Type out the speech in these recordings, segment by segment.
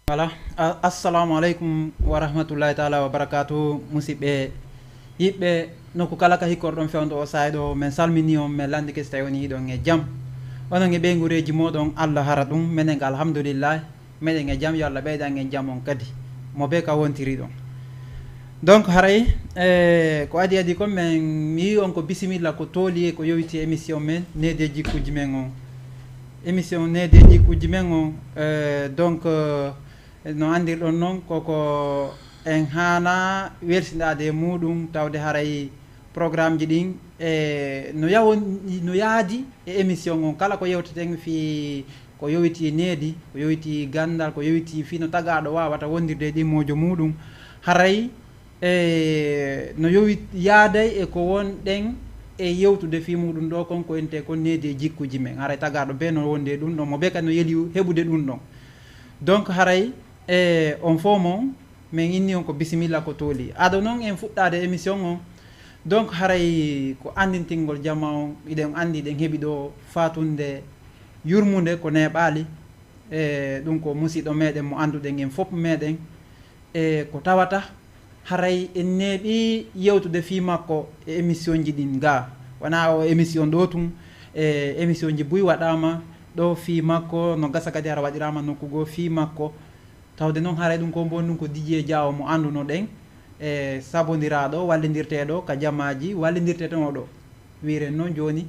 Voilà, assalamu alaikum wa rahmatullahi ta'ala wa barakatuh musidɓe yiɓɓe nokku kala ka hikkorɗon fewndo o sayɗo min salmini on min landike so tawi woni hiɗon e jaam onon e ɓeygureji moɗon Allah hara ɗum minen ga alhamdulillah meɗen e jaam yo Allah ɓeydan en jaam on kadi mo be ka wontiri ɗon donc haray ko adi kon min mi wi on ko bisimilla ko tooli e ko yowiti émission men Needi Djikkoudji men on émission Needi Djikkoudji men on donc no andirɗon noon koko en hana welsinade e muɗum tawde haray programme ji ɗin no yaadi e émission on kala ko yewteten fi ko yowiti needi ko yowiti gandal ko yowiti fi no tagaɗo wawata wondirde ɗimmojo muɗum haray no yaaday e ko wonɗen e yewtude fi muɗum ɗo konko ente kon Needi Djikkoudji men haray tagaɗo be no wonde ɗum ɗon mo be kadi no yeeli heɓude ɗum ɗon donc haray on fo mon min inni on ko bisimilla ko tooli aɗa noon en fuɗɗade émission on donc haray ko andintingol jamma on iɗen andi ɗen heeɓi ɗo fatunde yurmude ko neɓali ɗum ko musidɗo meɗen mo anduɗen en fof meɗen ko tawata haray en neeɓi yewtude fi makko e émission ji ɗin ga wona o émission ɗo tum émission ji buy waɗama ɗo fi makko no gasa kadi hara waɗirama nokku goo fi makko tawde noon haray ɗum ko bon ɗum ko dijie diawo mo anduno ɗen sabodiraɗo wallidirteɗo ka jamaji wallidirteten oɗo wiren noon joni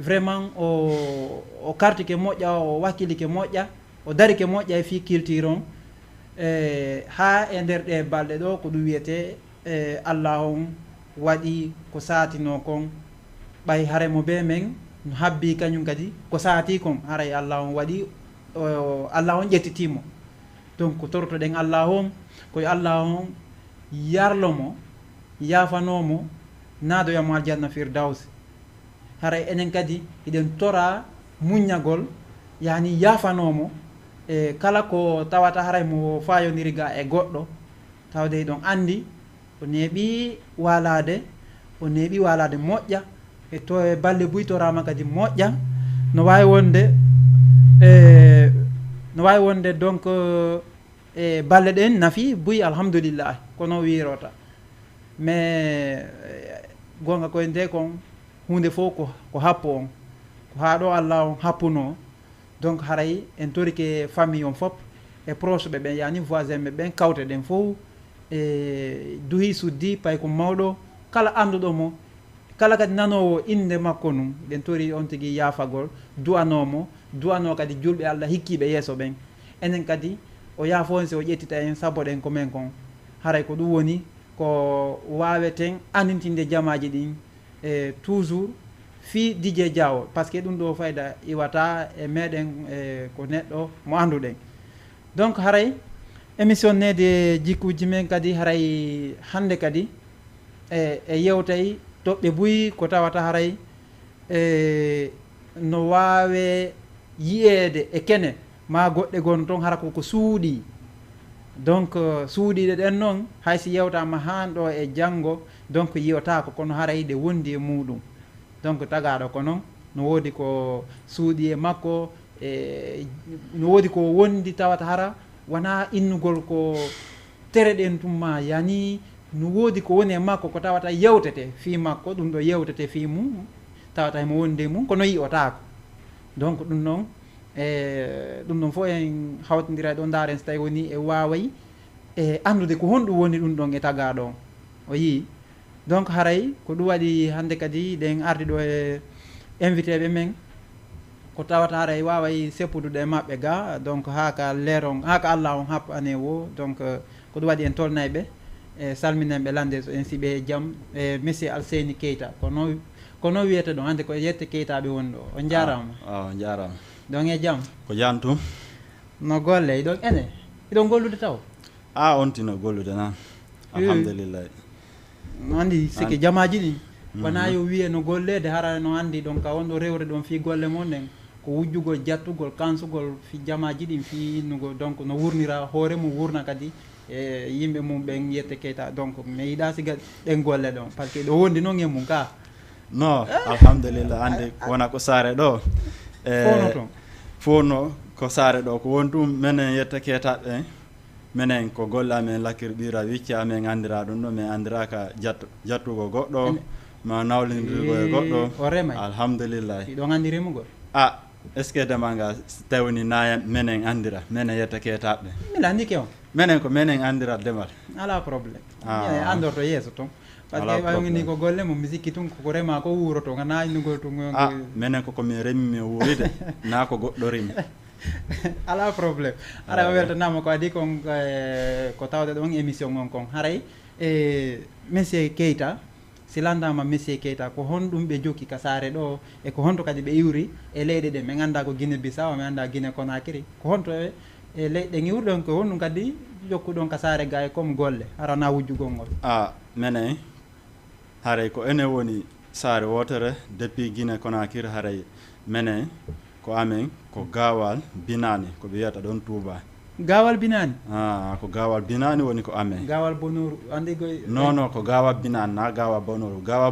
vraiment o kartike moƴƴa o wakkilike moƴƴa o darike moƴƴa e fi culture on ha e nder ɗe balɗe ɗo ko ɗum wiyete Allah on waɗi ko satino kon ɓay haare mo be men no habbi kañum kadi ko saati kon haray Allah on waɗi Allah on ƴettitimo donc ko torotoɗen Allah on koye Allah on yarlomo yafanomo naadoyamo aljanna firdaws haray enen kadi iɗen tora muññagol yani yafanomo e kala ko tawata haray mo fayodiri ga e goɗɗo tawde ɗon andi o neeɓi walade moƴƴa e to e balle buytorama kadi moƴƴa no wawi wonde donc e balle ɗen nafi buy alhamdulillah kono wirota mais gonga koye nde kon hunde fof ko happu on ko ha ɗo Allah on happuno donc haray en torike famille on fop e proche ɓe ɓen yani voisin ɓe ɓen kawte ɗen fof e duhi suddi pay ko mawɗo kala anduɗo mo kala kadi nanowo inde makko num ɗen tori on tigui yaafagol duwano kadi julɓe Allah hikkiɓe yeeso ɓen enen kadi o yaafo on si o ƴettita en saboɗen ko men kon haray ko ɗum woni ko waweten andintinde jamaji ɗin e toujours fi dijie diawo par ce que ɗum ɗo fayda iwata e meɗen ko neɗɗo mo anduɗen donc haray émission Needi Djikkoudji men kadi haray hande kadi e yewtay toɓɓe buy ko tawata haray no wawe yiyede e kene ma goɗɗe gon toon hara koko suuɗi donc suuɗiɗe ɗen noon haysi yewtama han ɗo e janggo donc yiyotako kono haray ɗe wondi e muɗum donc tagaɗo ko noon no woodi ko suuɗi e makko no woodi ko wondi tawata hara wona innugol ko tere ɗen tumma yani no woodi ko woni e makko ko tawata yewtete fi makko ɗum ɗo yewtete fi mum tawata mo wondi mum kono yiyotako donc ɗum noon ɗum ɗon fof en hawtodira ɗo daren so tawi woni e waway e andude ko honɗum woni ɗum ɗon e tagaɗo on o yii donc haray ko ɗum waɗi hande kadi ɗen ardi ɗo e invité ɓe men ko tawata haray waway seppudude e mabɓe ga donc haka leeron haka Allah on happane wo donc ko ɗum waɗi en tolnayɓe e salminenɓe lande so en siɓe e jaam e monsieur Alseyni Keita kono wiyete ɗon hande ko yette Keitaɓe woni ɗo on jarama on jarama donc e jaam ko jantum no golle iɗon ene iɗon gollude taw on tino gollude nan alhamdulillah no andi siki jamaji ɗi wona yo wiye no gollede hara no andi ɗon ka wonɗo rewre ɗon fi golle mon ɗen ko wujjugol jattugol kansugol fi jamaji ɗin fi innugo donc no wurnira hoore mum wurna kadi e yimɓe mum ɓen yette Keita donc mi yiɗa siga ɗen golle ɗon par ce que ɗo wondi noon e mum ka non alhamdulillah ande wona ko saare ɗo fono toon fono ko saare ɗo ko won ɗum minen yetta ketaɓe en minen ko golle amen lakkirɓira wicca amen andira ɗum ɗo min andiraka jattugo goɗɗo ma nawlindirgo e goɗɗo o remay alhamdulillah ɗiɗo gandi remugol est ce que demanga tawni na minen andira minen yetta ketaɓe mila andi ke on minen ko minen andira demal ala probléme andorto yeeso toon par ce que ɓayni ko golle mo mi sikki tun koko rema ko wuuro to ga naynugol tun minen koko min remi mi wuuride na ko goɗɗo remi ala probléme ara o weltanama ko adi kon ko tawde ɗon émission on kon haray monsieur Keita si landama monsieur Keita ko hon ɗum ɓe jokki ka saare ɗo e ko honto kadi ɓe iwri e leyɗe ɗe min anda ko Guinée Bissau mi anda Guinée Conakry ko honto e leyɗe iwrɗon ko honɗum kadi jokkuɗon ka saare ga e comme golle arana wujjugol ngol minen haray ko ene woni saare wotere depuis Guinée Conakry haray minen ko amen ko gawal binani ko ɓe wiyata ɗon Touba gawal binani ko gawal binani woni ko amen gawal bonoru andi ko non ko gawal binani na gawal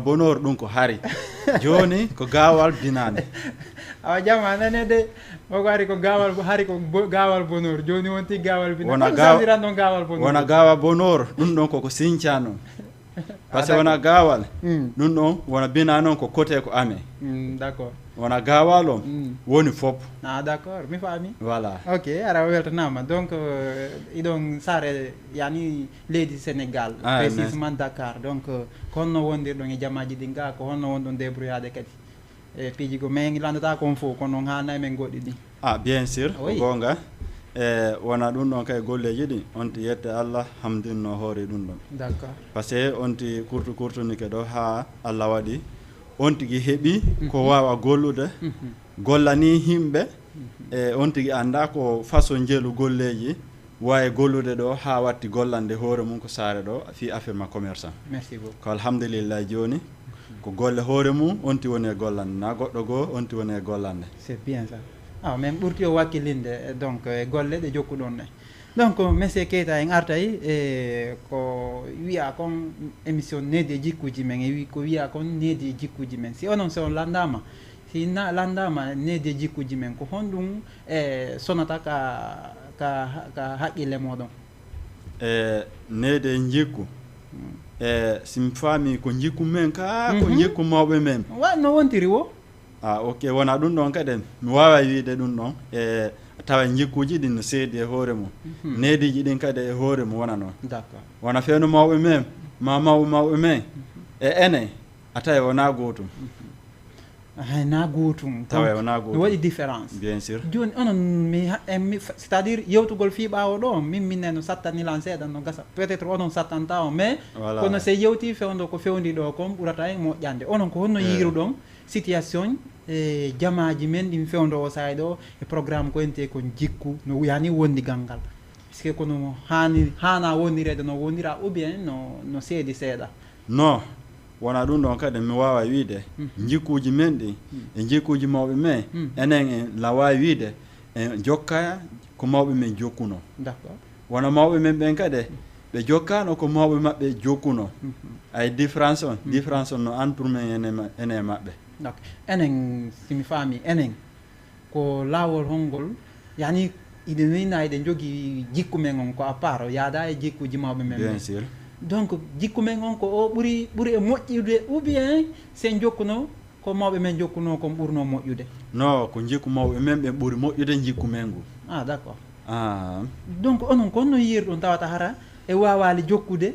bonoru ɗum ko hari joni ko gawal binani awa jama nanede oko ari ko gawal hari ko gawal bonoru joni wonti gawal binani wona gawal bonoru ɗum ɗon koko sincano par ce que wona gawal ɗum ɗon wona bina noon ko côté ko amen d' accord wona gawal on woni fop d' accord mi faami voilà ok ara o weltanama donc iɗon saare yani leydi Sénégal précisement Dakar donc ko honno wondirɗon e jamaji ɗin ga ko honno wonɗon débrouillade kadi e piijigo mais landata kon fof kono noon hannayi men goɗɗi ɗin bien sûr ko gonga wona ɗum ɗon kay golleji ɗi onti yette Allah hamdinno hoore ɗum ɗon d' accord par ce que onti kurtunike ɗo ha Allah waɗi on tigi heeɓi ko wawa gollude gollani himɓe e on tigi anda ko façon jeelu golleji wawi gollude ɗo ha watti gollande hoore mum ko saare ɗo fi affaire ma commerçant merci beaucoup ko alhamdulillah joni ko golle hoore mum onti woni e gollande na goɗɗo goo onti woni e gollande c'est bien ça min ɓurti o wakkilinde donc e golle ɗe jokkuɗon ɗe donc monsieur Keita en artay e ko wiya kon émission Needi e Djikkoudji men e ko wiya kon Needi e Djikkoudji men si onon so on landama si landama Needi e Djikkoudji men ko honɗum e sonata ka haqqille moɗon Needi e Djikku simi faami ko jikku men ka ko jikku mawɓe men no wontiri wo ok wona ɗum ɗon kadi mi wawa wiide ɗum ɗon tawa jikkuji ɗin no seedi e hoore mum neediji ɗin kadi e hoore mum wona noon d' accord wona feewno mawɓe men ma mawɓe men e enen a tawi wona gootum na gootum tawa wona gootum mi waɗi différence bien sûr joni onon c'est à dire yewtugol fi ɓawo ɗo min no sattanilan seeɗa no gasa peut être onon sattanta o mais kono se yewti fewdo ko fewndi ɗo kon ɓurata e moƴƴande onon ko honno yiruɗon situation e jamaji men ɗin fewdo o sayi ɗo e programme ko ente kon jikku no yani wondigal ngal est ce que kono hana wonirede no wonira ou bien no seedi seeɗa non wona ɗum ɗon kadi mi wawa wiide jikkuji men ɗi e jikkuji mawɓe men enen en la wawi wiide en jokka ko mawɓe men jokkuno d' accord wona mawɓe men ɓen kadi ɓe jokkano ko mawɓe maɓɓe jokkuno ay différence on no an pour men ene maɓɓe donc enen simi faami enen ko laawol hongol yani ide wina eɗen jogui jikku men on ko à part yaada e jikkuji mawɓe men bien sûr donc jikku men on ko o ɓuuri e moƴƴude ou bien sen jokkuno ko mawɓe men jokkuno kon ɓurno moƴƴude non ko jikku mawɓe men ɓe ɓuuri moƴƴude jikku men ngu d' accord donc onon ko honno yirɗon tawata hara e wawali jokkude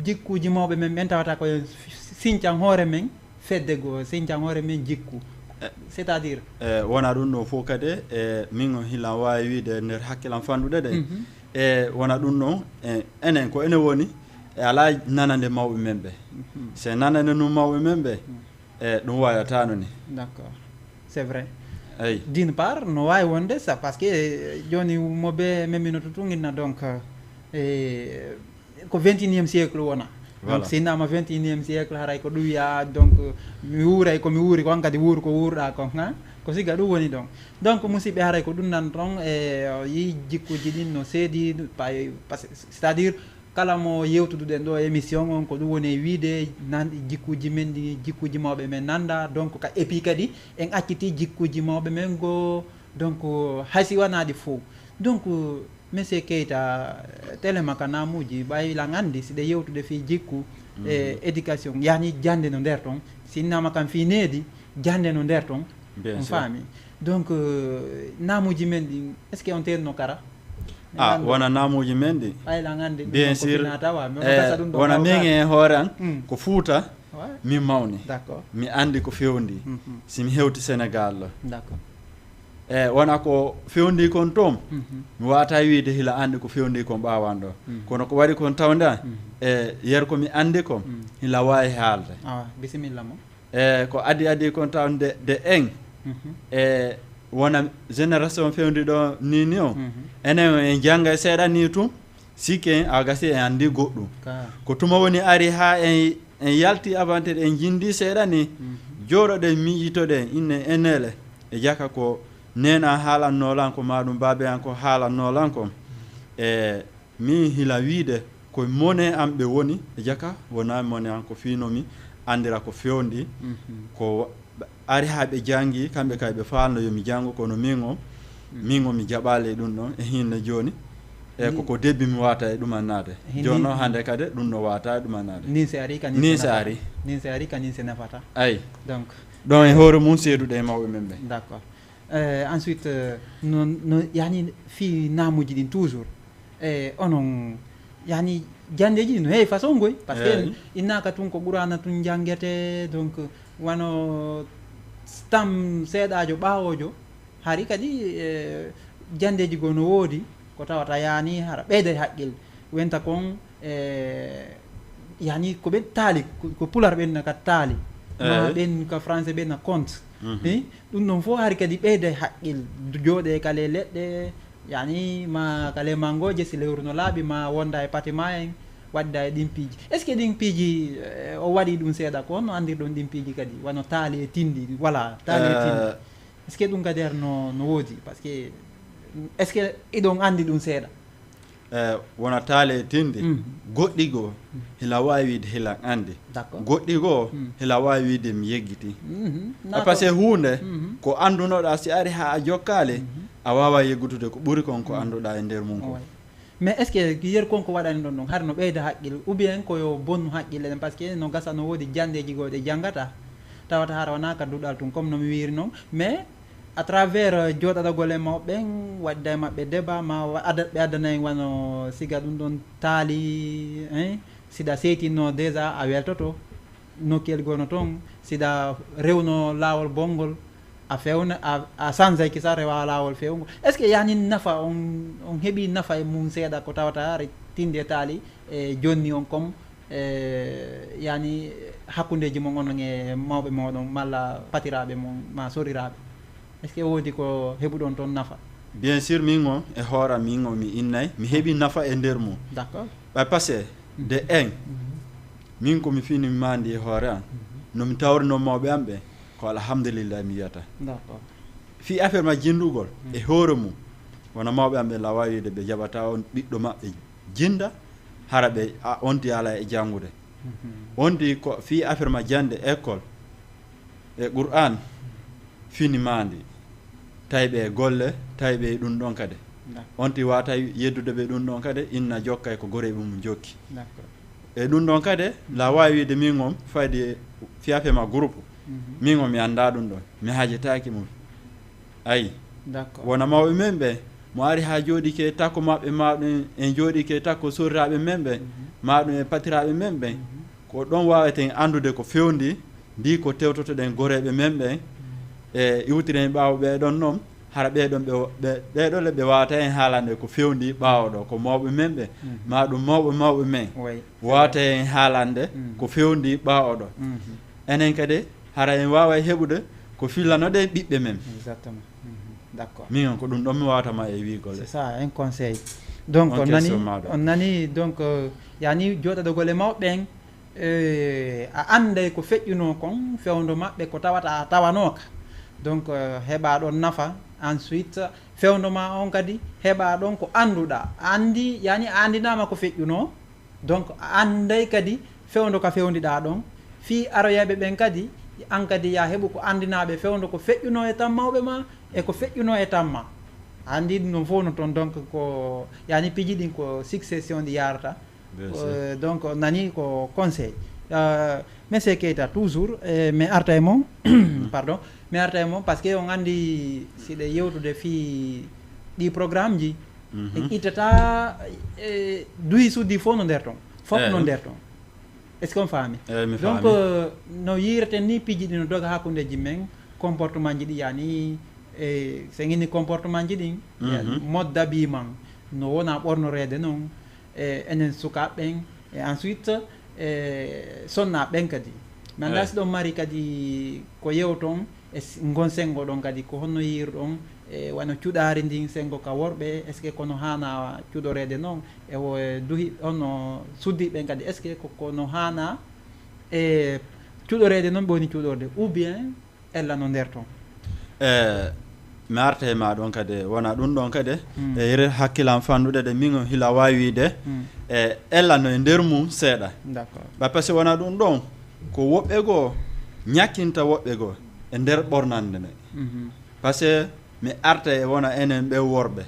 jikkuji mawɓe men ɓen tawata koye sincan hoore men fedde goo sincan hoore men jikku c'est à dire wona ɗum ɗon fof kadi min o hilan wawi wiide nder hakkilan fanduɗe ɗe e wona ɗum ɗon enen ko ene woni e ala nanande mawɓe men ɓe se nanande num mawɓe men ɓe ɗum wayatano ni d' accord c'est vrai eyi d'une part no wawi wonde ça par ce que joni moɓe meminoto tuginna donc ko 21e siècle wona donc si nama 21e siècle haray ko ɗum wiya donc mi wuuray komi wuuri kon kadi wuuru ko wuurɗa kon ko siga ɗum woni donc musidɓe haray ko ɗum nan toon e yi jikkuji ɗin no seedi c'est à dire kala mo yewtuduɗen ɗo émission on ko ɗum woni wiide nanɗi jikkuji men ɗi jikkuji mawɓe men nanda donc et puis kadi en acciti jikkuji mawɓe men go donc haysi wanaɗi fo donc monsieur Keita téléma ka namuji ɓayilan andi siɗa yewtude fi jikku e éducation yani jande no nder ton sinnama kam fi Needi jande no nder ton on faami donc namuji men ɗi est ce que on tenno kara wona namuji men ɗi ɓaylan andi bien sûr wona min e hoore an ko Fuuta min mawni d'accord mi andi ko fewndi simi hewti Sénégal d'accord wona ko fewndi kon toon mi wata wiide hila andi ko fewndi kon ɓawan ɗo kono ko waɗi kon tawda yer ko mi andi kon hila wawi haalde bisimilla mo ko adi kon tawde de en wona génération fewndi ɗo nini o enen en jangga seeɗa ni tum sikki en a gasi en andi goɗɗum ko tuma woni ari ha en yalti avantage en jindi seeɗa ni jooɗoɗen miijitoɗen inne enele e jaka ko nena haalannolan ko maɗum baabe an ko haalannolan ko min hila wiide ko mone am ɓe woni e jaka wona mone an ko finomi andira ko fewndi ko ari ha ɓe jangi kamɓe kay ɓe falno yomi jango kono min o mi jaɓali ɗum ɗon e hinne joni koko debbi mi wata e ɗumannade joni noon hande kadi ɗum no wata e ɗumannade nin se ari kanin se nafata ayi donc ɗon e hoore mum seeduɗe e mawɓe men ɓe d' accord ensuite no yani fi namuji ɗin toujours onon yani jandeji ɗi no heewi façon goy par ce que innaka tun ko ɓurana tun jangguete donc wano stam seeɗajo ɓawojo hari kadi jandeji go no woodi ko tawata yani hara ɓeyda haqqille wenta kon yani ko ɓen taali ko pular ɓenna ka taali ma ɓen ka français ɓenna compte ɗum ɗon fof hari kadi ɓeyda haqqille jooɗe kale leɗɗe yani ma kale mangoje si lewru no laaɓi ma wonda e patima en wadda e ɗin piiji est ce que ɗin piiji o waɗi ɗum seeɗa ko no andirɗon ɗin piiji kadi wano taali e tindi voilà taali e tindi est ce que ɗum kadi no woodi par ce que est ce que iɗon andi ɗum seeɗa wona taali e tindi goɗɗi goo hila wawi wiide hilan andi goɗɗi goo hila wawi wiide mi yeggiti par ce que hunde ko andunoɗa si ari ha a jokkali a wawa yeggutude ko ɓuuri kon ko anduɗa e nder mum ko mais est ce que yer konko waɗani ɗon ɗon har no ɓeyda haqqille ou bien koyo bonnu haqqille ɗen par ce que no gasa no woodi jandeji goo ɗe janggata tawata hara wona ka duɗal tun comme nomi wiri noon mais à travers jooɗaɗogol e mawɓen wadda e maɓɓe débat ma ɓe addanayi wano siga ɗum ɗon taali siɗa seytinno déjà a weltoto nokkiyel gono toon siɗa rewno laawol bonngol a fewna a change ki sa rewa laawol fewngol est ce que yani nafa on heeɓi nafa e mum seeɗa ko tawata re tinde taali e jonni on comme yani hakkundeji mon onon e mawɓe moɗon malla patiraɓe mon ma soriraɓe est ce que woodi ko heɓuɗon toon nafa bien sûr min o e hoora min o mi innay mi heeɓi nafa e nder mum d' accord ɓay par ce que de en min komi fini mi mandi e hoore an nomi tawrino mawɓe am ɓe ko alhamdulillah mi wiyata d' accord fi affaire ma jindugol e hoore mum wona mawɓe am ɓe la wawi wiide ɓe jaɓata on ɓiɗɗo maɓɓe jinda hara ɓe onti ala e janngude onti ko fi affaire ma jande école e qur'an fini mandi tawi ɓe golle tawi ɓe ɗum ɗon kadi onti wata yeddude ɓe ɗum ɗon kadi inna jokka e ko goreɓe mum jokki e ɗum ɗon kadi la wawi wiide min on fayde fiyafe ma groupe min o mi anda ɗum ɗon mi hajitaki mum ayi wona mawɓe men ɓe mo ari ha jooɗi ke takko maɓɓe maɗum en jooɗi ke takko sorraɓe men ɓe maɗum e patiraɓe men ɓe ko ɗon waweten andude ko fewndi ndi ko tewtotoɗen goreɓe men ɓe e iwtiren ɓaawo ɓeɗon noon hara ɓeɗon ɓeɗole ɓe wawata hen haalande ko fewndi ɓaawoɗo ko mawɓe men ɓe maɗum mawɓe men wawata hen haalande ko fewndi ɓaawoɗo enen kadi hara en wawa heɓude ko fillanoɗe ɓiɓɓe men exactement d' accord min ko ɗum ɗon mi wawatama e wigol c'est ça un conseil donc on nani donc yani jooɗaɗogol e mawɓen a anday ko feƴƴuno kon fewndo maɓɓe ko tawata a tawanoka donc heɓa ɗon nafa ensuite fewndo ma on kadi heɓa ɗon ko anduɗa andi yani a andinama ko feƴƴuno donc a anday kadi fewndo ka fewndiɗa ɗon fi aroyaɓe ɓen kadi an kadi ya heɓu ko andinaɓe fewndo ko feƴƴuno e tan mawɓe ma e ko feƴƴuno e tan ma andi ɗum ɗon fof no toon donc ko yani piiji ɗin ko succession ɗi yarata donc nani ko conseil monsieur Keita toujours mi arta e moom pardon mi arta e moom par ce que on andi siɗe yewtude fi ɗi programme ji e ittata duyi suddi fof no nder toon fof no nder toon est ce que on faami donc no yireten ni piiji ɗi no doga hakkudeji men comportement ji ɗi yani e so gini comportement ji ɗin mode d'habillement no wona ɓornorede noon e enen sukaɓeɓen et ensuite sonnaɓe ɓen kadi mi anda si ɗon mari kadi ko yewton e gon sengo ɗon kadi ko honno yirɗon e wano cuɗari ndin sengo ka worɓe est ce que kono hana cuɗorede noon e wo duhi ono suddiɓen kadi est ce que kono hana e cuɗorede noon ɓe woni cuɗorde ou bien ella no nder toon mi arta e ma ɗon kadi wona ɗum ɗon kadi e yer hakkilam fannuɗe de min hila wawide e ella no e nder mum seeɗa ba par ce que wona ɗum ɗon ko woɓɓe goo ñakkinta woɓɓe goo e nder ɓornande nde par ce que mi arta e wona enen ɓe worɓe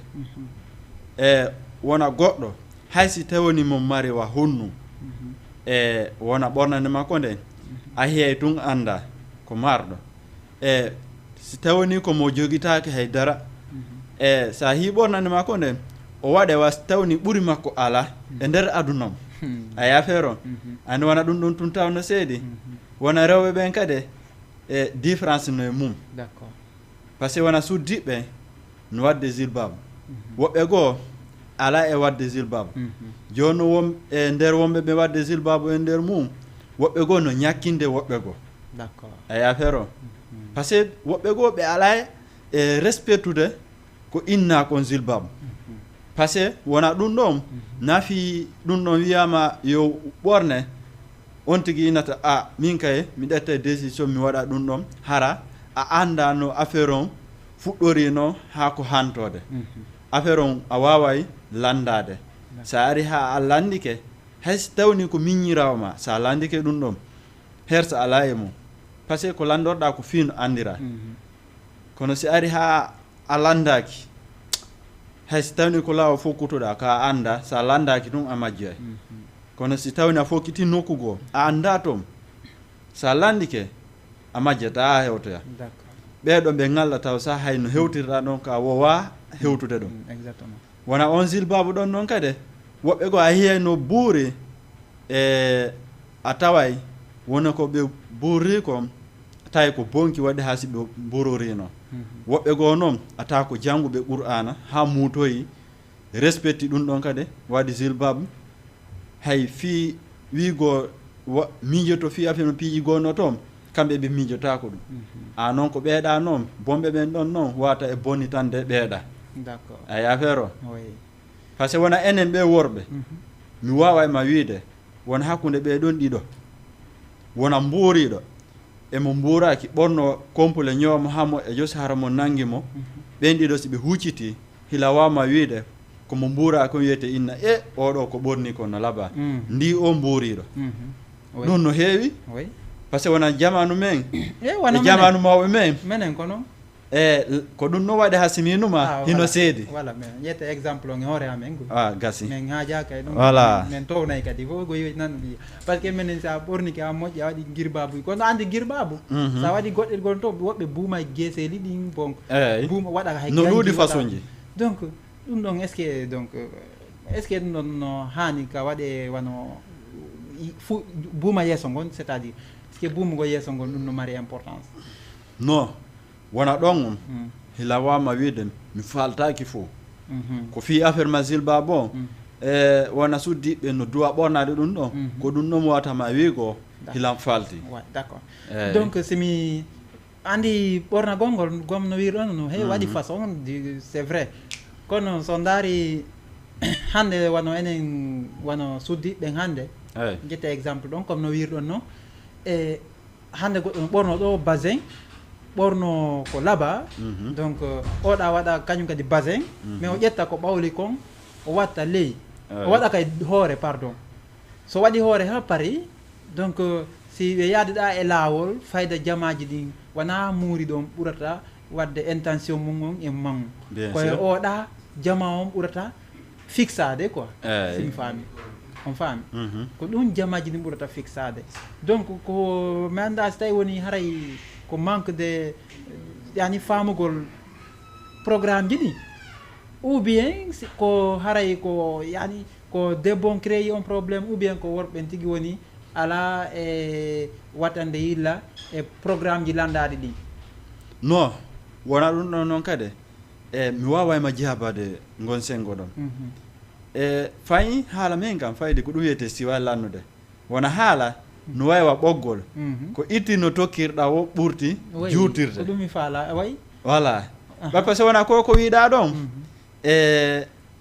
e wona goɗɗo haysi tawani mo mari wa honnu e wona ɓornande makko nde a heey tun anda ko marɗo e si tawani komo jogitake haydara e sa hi ɓornande makko nde o waɗe was tawni ɓuri makko ala e nder adunam a yafeer on andi wona ɗum ɗum tun tawno seedi wona rewɓe ɓen kadi e différence no e mum par ce que wona suddiɓe no wadde zilbab woɓɓe goo ala e wadde zilbab joni won e nder wonɓe ɓe wadde zilbab e nder mum woɓɓe goo no ñakkinde woɓɓe goo a yafeer on par ce que woɓɓe goo ɓe ala e respectude ko inna kon zilbab par ce que wona ɗum ɗon nafi ɗum ɗon wiyama yo ɓorne on tigui inata a min kay mi ɗetta décision mi waɗa ɗum ɗon hara a anda no affaire on fuɗɗorino ha ko hantode affaire on a waway landade sa ari ha a landike haysi tawni ko miññirawo ma sa landike ɗum ɗon hersa ala e mum par ce que ko landorɗa ko fino andira kono si ari ha a landaki haysi tawni ko lawa fokkutoɗa ka anda sa landaki ɗum a majjoy kono si tawni a fokkiti nokkugo a anda toon sa landike a majjata a hewtoya ɓeɗo ɓe ngalla taw sa hayno hewtirta ɗon ka wowa hewtude ɗum wona on zilbabu ɗon noon kadi woɓɓe go a hiyay no buuri e a taway wona ko ɓe buuri ko tawi ko bonki waɗi ha si ɓe burorino woɓɓe goo noon a tawa ko jannguɓe qur'ana ha muutoyi respecti ɗum ɗon kadi waɗi zilbabu hay fi wigo miijoto fi affaire no piiji gonno toon kamɓe ɓe miijotako ɗum a noon ko ɓeeɗa noon bomɓe ɓen ɗon noon wata e bonnitande ɓeeɗa a yafeer o par ce que wona enen ɓe worɓe mi wawa ma wiide wona hakkude ɓeɗon ɗiɗo wona mbuuriɗo emo mbuuraki ɓorno complet ñooma hamo e josi hara mo nangi mo ɓen ɗiɗo si ɓe hucciti hila wawma wiide komo mbuura ko wiyete inna e oɗo ko ɓorni ko no laaɓa ndi o mbuuriɗo ɗum no heewi par ce que wona jamanu men e jamanu mawɓe men menen kono e ko ɗum no waɗi ha siminuma hino seedi voilà men ƴetta exemple o e hoore amen go gasi men haajaka e ɗum voilà men townay kadi fof go yoyi nan mbiya par ce que menen sa ɓorniki ha moƴƴi a waɗi girbabu kono andi girbabu sa waɗi goɗɗe gon to woɓɓe buuma e gueseli ɗin bon buuma waɗa hay no ɗuuɗi façon ji donc ɗum ɗon est ce que donc est ce que ɗum ɗon no hani ka waɗe wano fu buuma yesso gon c'est à dire est ce que buuma go yesso gon ɗum no mari importance non wona ɗon hila wawma wiide mi faltaki fo ko fi affaire ma zilba bon e wona suddiɓe no duwa ɓornade ɗum ɗon ko ɗum ɗon watama wiigo hilam falti d' accord donc simi andi ɓorna gongol gom no wirɗon no heewi waɗi façon c' est vrai kono so daari hande wano enen wano suddiɓɓen hande jette exemple ɗon comme no wirɗon no e hande goɗɗo no ɓorno ɗo basin ɓorno ko laaɓa donc oɗa waɗa kañum kadi basin mais o ƴetta ko ɓawli kon o watta ley o waɗa kay hoore pardon so waɗi hoore ha paari donc si ɓe yaadeɗa e laawol fayda jamaji ɗin wona muuri ɗon ɓurata wadde intention mum on e mangu koye oɗa jama on ɓurata fixade quoi simi faami on faami ko ɗum jamaji ɗin ɓurata fixade donc ko mi anda so tawi woni haray ko manque de yani famugol programme ji ɗi ou bien ko haray ko yani ko debbo créé un probléme ou bien ko worɓe tigui woni ala e wattande yilla e programme ji landaɗi ɗi non wona ɗum ɗon noon kadi mi wawayma jabade gon sengo ɗon fayi haala men kam fayde ko ɗum wiyete siwa lannude wona haala no waywa ɓoggol ko itti no tokkirɗa o ɓurti juutirde ko ɗum mi faala way voilà par ce que wona ko wiiɗa ɗon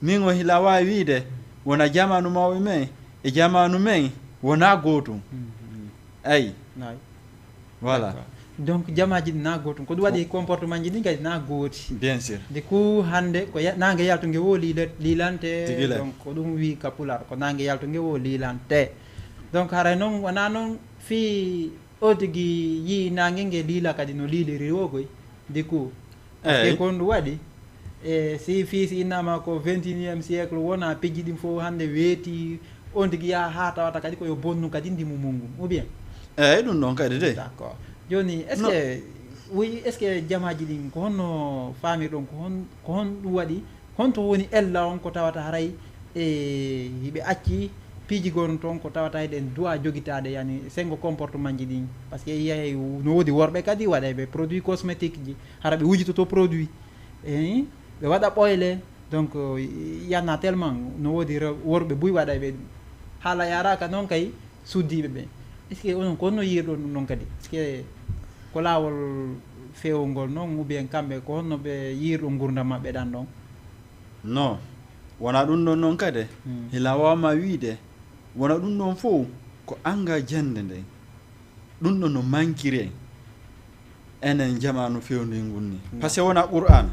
min o hila wawi wiide wona jamanu mawɓe men e jamanu men wona gootum ayi voilà donc jamaji ɗi na gootum ko ɗum waɗi comportement ji ɗi kadi na gooti bien sûr de ku hande ko nangue yalto ngue wo lilante donc ko ɗum wi kapular ko nangue yalto ngue wo lilante donc haray noon wona noon fi o tigui yi nangue ngue liila kadi no liiliri o koy de ku parce que ko ɗum waɗi e si innama ko 21e siècle wona pejji ɗin fof hande weeti on tigui yaha ha tawata kadi koyo bonnu kadi ndimu mum ou bien eyyi ɗum ɗon kadi de d'accord joni est ce que oui est ce que jamaji ɗin ko honno faamirɗon ko hon ɗum waɗi honto woni ella on ko tawata haray e hiɓe acci piiji gon toon ko tawata eɗen duwa joguitade yani sengo comportement ji ɗin par ce que yiyay no woodi worɓe kadi waɗayɓe produit cosmétique ji hara ɓe wujitoto produit ɓe waɗa ɓoyle donc yana tellement no woodi worɓe buy waɗayɓe ɗum haala yaraka noon kay suddiɓe ɓe est ce que onon ko honno yirɗon ɗum noon kadi est ce que ko laawol fewngol noon ou bien kamɓe ko honno ɓe yirɗo gurdam maɓɓe ɗan ɗon non wona ɗum ɗon noon kadi hila wawma wiide wona ɗum ɗon fof ko anga jande nde ɗum ɗon no manquiri enen jamanu fewndingol ni par ce que wona qur'an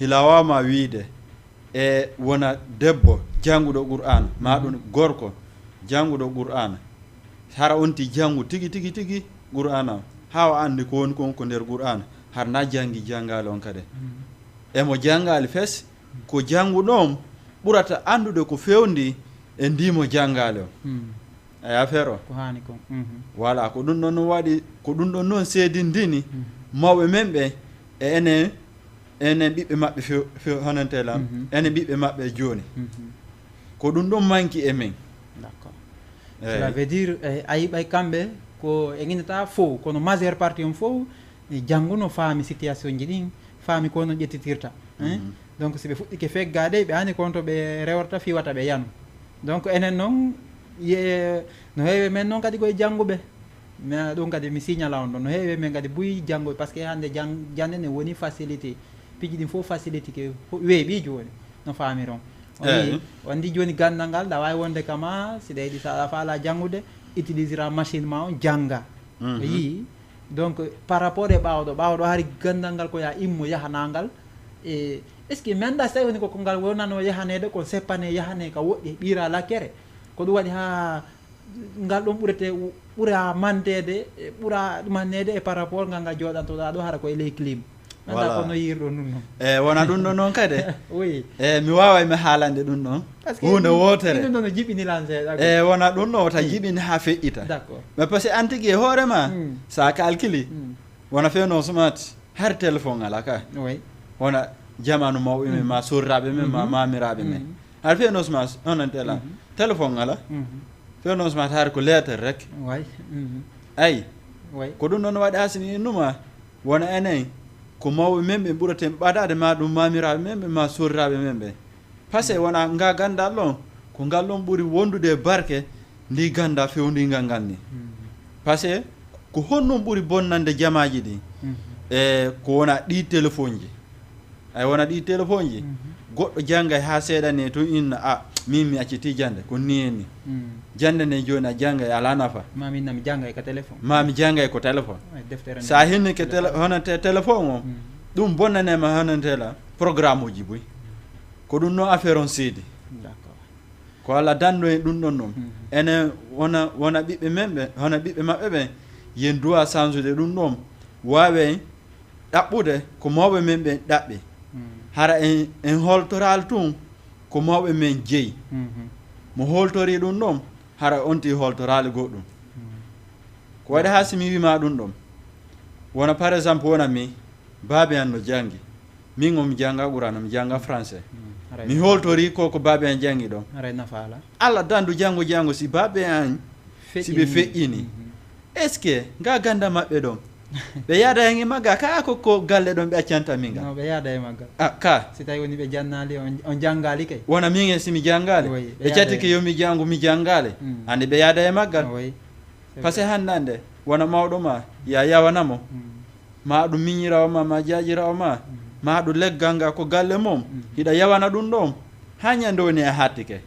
hila wawma wiide e wona debbo jannguɗo qur'an ma ɗum gorko jannguɗo qur'an hara onti janngu tigi qur'an am hawa andi ko woni kon ko nder qur'an har na jangi jangali on kadi emo jangali fes ko jannguɗon ɓurata andude ko fewndi e ndimo jangali o ay affaire o ko hani kon voilà ko ɗum ɗon no waɗi ko ɗum ɗon noon seedindini mawɓe men ɓe e enen ɓiɓɓe maɓɓe honantelam enen ɓiɓɓe maɓɓe joni ko ɗum ɗon manki e men d'accord cela veut dire a yiɓay kamɓe ko e guinata fof kono majeure partie on fof jannguno faami situation ji ɗin faami kono ƴettitirta donc si ɓe fuɗɗike feggade ɓe ani konto ɓe rewrata fiwata ɓe yano donc enen noon no heewi men noon kadi koye jannguɓe mais ɗum kadi mi signala on ɗon no heewi men kadi buy jannguɓe par ce que hande jande ne woni facilité piiji ɗin fof facilité ke weeɓi joni no faamiron on ndi joni gandal ngal ɗa wawi wonde kama si ɗa yiɗi sa faala janngude utilisera machine ma on jangga yi donc par rapport e ɓawɗo hari gandal ngal ko ya immo yahanangal e est ce que mi anda so tawi woni koko ngal wonano yahanede ko seppane yahane ka woɗɗi ɓiira lakkere ko ɗum waɗi ha ngal ɗon ɓuura mantede ɓuura ɗumannede e par rapport ngal ngal joɗantoɗa ɗo hara koye ley clim anda kono yirɗo ɗum noon wona ɗum ɗon noon kadi oui mi waway mi haalande ɗum ɗon hunde wotere ɗum ɗon no jiɓinilan seeɗa wona ɗum ɗo wota jiɓini ha feƴƴita d'accord mais par ce que an tigui e hoorema sa calculi wona fewno smart har téléphone ala ka oui wona jamanu mawɓe men ma sorraɓe men ma mamiraɓe men har fewno smart honantela téléphone ala fewno smart har ko lettre rek way ayi way ko ɗum ɗon waɗi hasini innuma wona enen ko mawɓe men ɓe ɓurate ɓaɗade ma ɗum mamiraɓe men ɓe ma sorraɓe men ɓe par ce que wona nga gandal ɗon ko ngal ɗon ɓuuri wondude e barke ndi ganda fewndingal ngal ni par ce que ko honɗum ɓuuri bonnande jamaji ɗi e ko wona ɗi téléphone ji ay wona ɗi téléphone ji goɗɗo janggay ha seeɗane tun inna a min mi acciti jande ko ni en ni jande ne joni a janggay ala nafa mamin nami janggay ko téléphone mami janggay ko téléphone sa hinni ke honante téléphone o ɗum bonnanema honantela programme uji boy ko ɗum noon affaire on seedi d'accord ko Allah dando en ɗum ɗon noon enen wona ɓiɓɓe men ɓe hono ɓiɓɓe maɓɓe ɓe yen duwa sansude ɗum ɗon wawe ɗaɓɓude ko mawɓe men ɓe ɗaɓɓe hara en holtoral tun ko mawɓe men jeeyi mo holtori ɗum ɗon hara onti holtorali goɗɗum ko waɗi ha simi wima ɗum ɗon wona par exemple wona mi baabe an no jangi min omi janga ɓurano mi janga français mi holtori ko baabe an jangi ɗon allah dandu jango si baabe an si ɓe feƴƴini est ce que nga ganda maɓɓe ɗon ɓe yaada hen e magga ka ko galle ɗon ɓe accanta min ga ɓe yaada e magga ka si tawi woni ɓe jannali on jangali kay wona min e simi jangali ɓe cattike yomi jangu mi jangale ande ɓe yaada e maggal par ce que hannde wona mawɗo ma ya yawanamo ma ɗum miñirawo ma jajirawo ma ɗum leggal nga ko galle mum hiɗa yawana ɗum ɗon ha ñande woni e hattike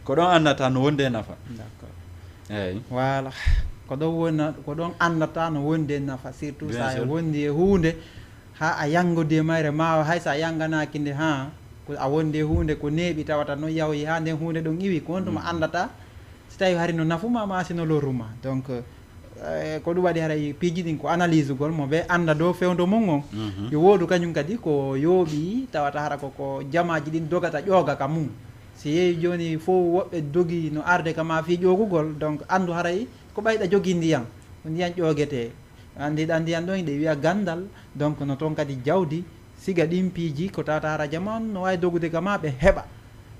ko ɗon annata no wonde nafa eyyi voilà ko ɗon annata no wonde nafa surtout sa wondi e hunde ha a yanggode mayre ma hay sa yanganaki nde ha ko a wondi e hunde ko neeɓi tawata no yahoyi ha nden hunde ɗon iwi ko hontuma andata so tawi hari no nafuma ma sino lorruma donc ko ɗum waɗi haray piiji ɗin ko analyse gol mo ɓe anda dow fewdo mum on yo woodu kañum kadi ko yooɓi tawata hara koko jamaji ɗin dogata ƴooga ka mum si yeeyi joni fof woɓɓe dogi no arde kama fi ƴoogugol donc andu haray ko ɓayɗa jogui ndiyam ko ndiyam ƴoogete andiɗa ndiyam ɗon ɗe wiya gandal donc no toon kadi jawdi siga ɗin piiji ko tawata hara jamanu no wawi dogude kama ɓe heɓa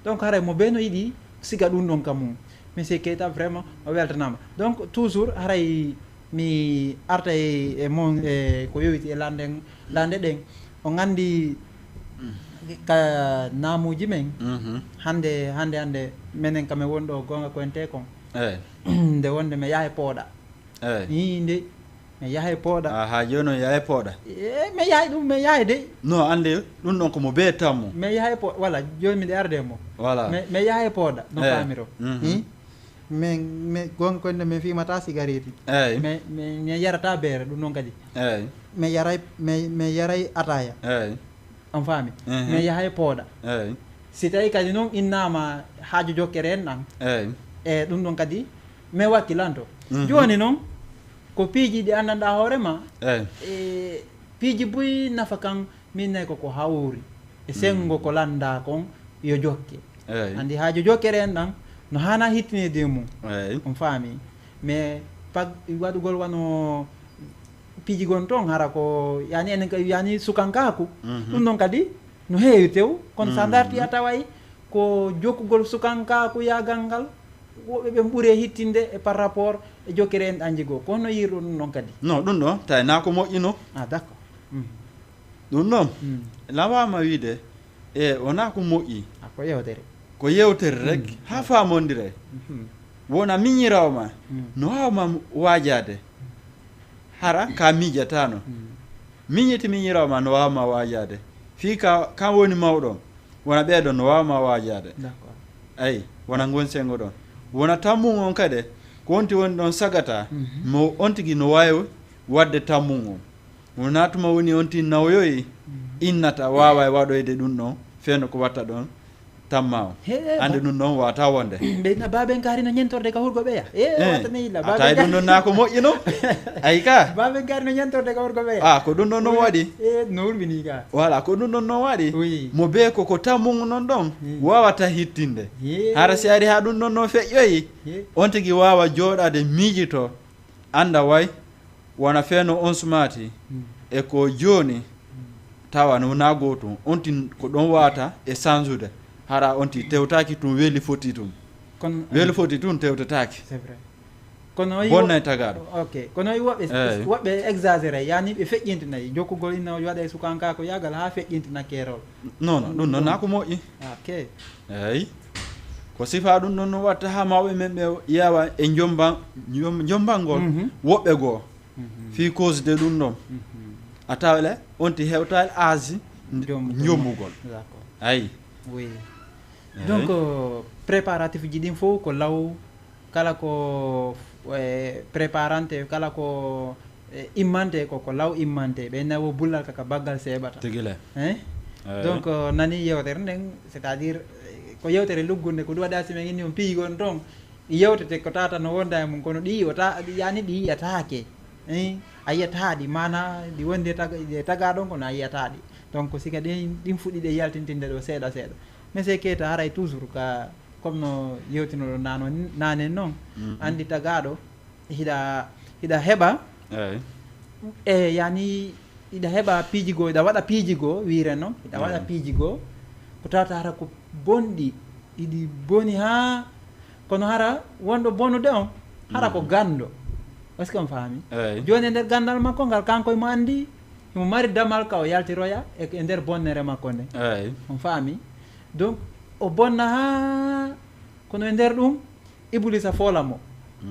donc haray mo ɓe no yiiɗi siga ɗum ɗon ka mum monsieur Keita vraiment o weltanama donc toujours haray mi arta e mon ko yowiti e lande ɗen o gandi ka namuji men hande menen kam e wonɗo gonga koyente kon nde wonde mi yaha e pooɗa ni nde mi yaha e pooɗa ha joni yaha e pooɗa mi yahay ɗum mi yahay de non ande ɗum ɗon komo be tammo mi yaha e pooɗa voilà joni miɗe arde mo voilà mi yaha e pooɗa no famiro mi gonga koyente mi fimata cigarette mi yarata beere ɗum noon kadi mi yaray ataya on faami mi yaha e pooɗa si tawi kadi noon innama haaju jokkere en ɗan e ɗum ɗon kadi mi wakkilanto joni noon ko piiji ɗi anndanɗa hoorema e piiji boyi nafa kan min nayi koko hawri e sengo ko landa kon yo jokke andi haaju jokkere en ɗan no hana hittinede mum on faami mais waɗugol wano piiji gon toon hara ko yani enen yani sukankaku ɗum ɗon kadi no heewi tew kono sa darti a taway ko jokkugol sukankaku yagal ngal woɓɓe ɓe ɓuuri hittinde e par rapport e jokkere en ɗanji goo ko hono yirɗo ɗum ɗon kadi non ɗum ɗon tawi na ko moƴƴino d' accord ɗum ɗon lawama wiide wona ko moƴƴi ko yewtere rek ha famodire wona miñirawo ma no wawma wajade hara ka miijatano miñiti miñirawo ma no wawma wajade fi ka woni mawɗon wona ɓeeɗon no wawma wajade ayi wona gon sengo ɗon wona tammum on kadi ko wonti woni ɗon sagata mo on tigui no wawi wadde tammum on wona tuma woni on ti nawyoyi innata wawa waɗoyde ɗum ɗon feewno ko watta ɗon tamma o ande ɗum ɗon wata wonde ɓeyna baben kaari no ñentorde ka hurgo ɓeya wataneyilla tawi ɗum ɗon na ko moƴƴino ayi ka baben kaari no ñentorde ka hurgo ɓeya ko ɗum ɗon non waɗi no hurmini ka voilà ko ɗum ɗon non waɗi mo be koko tammugo non ɗon wawata hittinde hara si ari ha ɗum ɗon non feƴƴoyi on tigui wawa joɗade miijito anda way wona feewno on sumati e ko joni tawa wona gotum on tin ko ɗon wata e change hara on ti tewtaki tum weeli foti tum kono weeli foti tum tewtataki c'est vrai kono bonnay tagaɗo ok kono woɓɓe exagéré yani ɓe feƴƴintinayi jokkugol inna waɗa e sukanka ko yagal ha feƴƴintina kerol non non ɗum ɗon na ko moƴƴi ok eyyi ko sifa ɗum ɗon no watta ha mawɓe men ɓe yewa e jombangol woɓɓe goo fi cause de ɗum ɗon a tawle on ti hewtali âge jombugol ayi oui donc préparatif ji ɗin fof ko law kala ko préparante kala ko immante koko law immante ɓe nawo bullal kaka baggal seeɓata tigile donc nani yewtere nden c' est à dire ko yewtere luggunde ko ɗum waɗa simen inni on piigon toon yewtete ko tata no wonda e mum kono ɗi yani ɗi yiyatake a yiyataɗi mana ɗi wonde taga ɗon kono a yiyataɗi donc sika ɗin fuɗɗi ɗe yaltintinde ɗo seeɗa seeɗa mais c'est que ta haray toujours ka comme no yewtinoɗo nanen noon andi tagaɗo hiɗa heɓa yani hiɗa heɓa piiji goo hiɗa waɗa piiji goo wiren noon hiɗa waɗa piiji goo ko tawata hara ko bonɗi iɗi boni ha kono hara wonɗo bonude on hara ko gando est ce que on faami joni e nder gandal makko ngal kanko mo andi mo mari damal ka o yaltiroya e nder bonnere makko nde on faami donc o bonna ha kono e nder ɗum iblisa folamo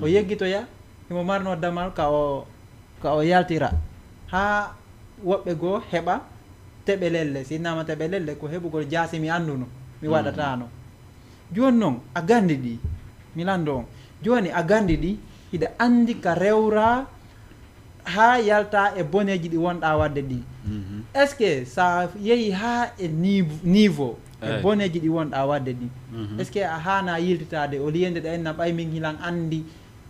o yeggitoya imo marno damal ka o yaltira ha woɓɓe goo heɓa teɓe lelle sinnama teɓe lelle ko heɓugol jaasi mi anduno mi waɗatano joni noon a gandi ɗi mi lando on joni a gandi ɗi hiɗa andi ka rewra ha yalta e boneji ɗi wonɗa wadde ɗi est ce que sa yeehi ha e niveau e boneji ɗi wonɗa wadde ɗi est ce que a hana yiltitade o liyende ɗe enna ɓay min hilan andi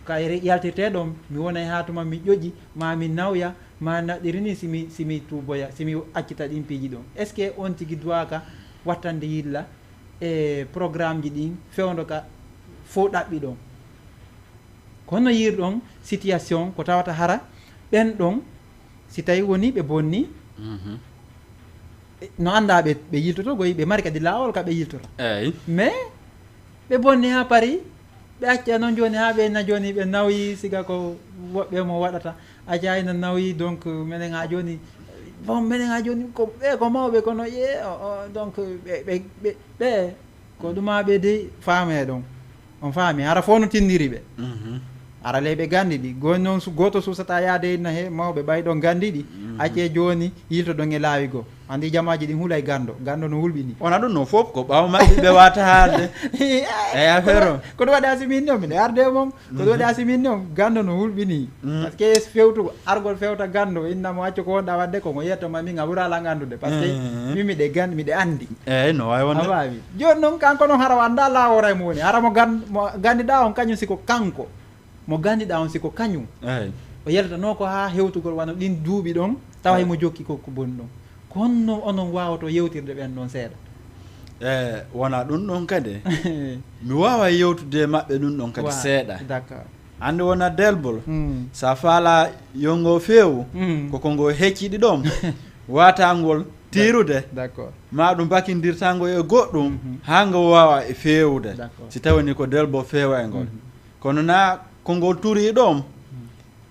ka yaltirteɗon mi wonay ha tuma mi ƴoƴi ma mi nawya ma naɗɗiri ni simi tuboya simi accita ɗin piiji ɗon est ce que on tigui duwaka wattande yilla e programme ji ɗin fewdo ka fo ɗaɓɓi ɗon kono yirɗon situation ko tawata hara ɓen ɗon si tawi woni ɓe bonni no anda ɓe yiltoto goyi ɓe mari kadi lawol ka ɓe yiltoto mais ɓe bonni ha paari ɓe acca noon joni ha ɓe na joni ɓe nawyi siga ko woɓɓe mo waɗata acca ina nawyi donc minen ha joni bon minen ha joni ko ɓe ko mawɓe kono donc ɓe ko ɗumaɓe de faame ɗon on faami hara fo no tindiri ɓe ara ley ɓe gandi ɗi goni noon goto susata yaade na he mawɓe ɓay ɗon gandi ɗi acce joni yilto ɗon e laawi goo andi jamaji ɗin huulay gando no hulɓini wona ɗum no fof ko ɓawa maɓɓe ɓe wata haalde e affaire o ko ɗum waɗi asimini on mbiɗa arde moom ko ɗum waɗi asimini on gando no hulɓini par ce que fewtu argol fewta gando innamo acco ko wonɗa wadde ko yettoma min a ɓurala gandude par ce que min miɗe gandi miɗe andi eyyi no wawi wonde a wawi joni noon kanko noon hara anda lawora mo woni hara mo gandiɗa on kañum siko kanko mo gandiɗa on siko kañum o yaltano ko ha hewtugol wano ɗin duuɓi ɗon tawa mo jokki ko boni ɗon konno onon wawato yewtirde ɓen ɗon seeɗa wona ɗum ɗon kadi mi wawa yewtude maɓɓe ɗum ɗon kadi seeɗa d'accord ande wona delbol sa faala yongo feewu koko ngo hecciɗi ɗon watangol tirude d'accord ma ɗum bakidirtango e goɗɗum ha ngo wawa e fewude si tawini ko delbo feewa e ngol kono na kongol turi ɗon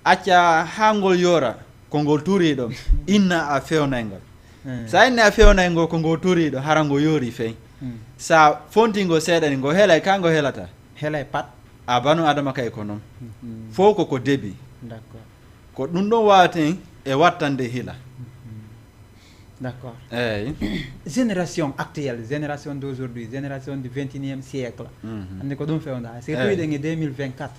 acca ha ngol yora kongol turi ɗon inna a fewnayngol sa inni a fewnaygo ko ngo turiɗo hara ngo yoori fey sa fontingo seeɗa ni ngo heelay kango helata heelay pat a banu adama kay ko noon fof koko deebi d'accord ko ɗum ɗon wawaten e wattande hila d'accord eyyi génération actuelle génération d'aujourd'hui génération du 21e siècle andi ko ɗum fewnda surtout ɗen e 2024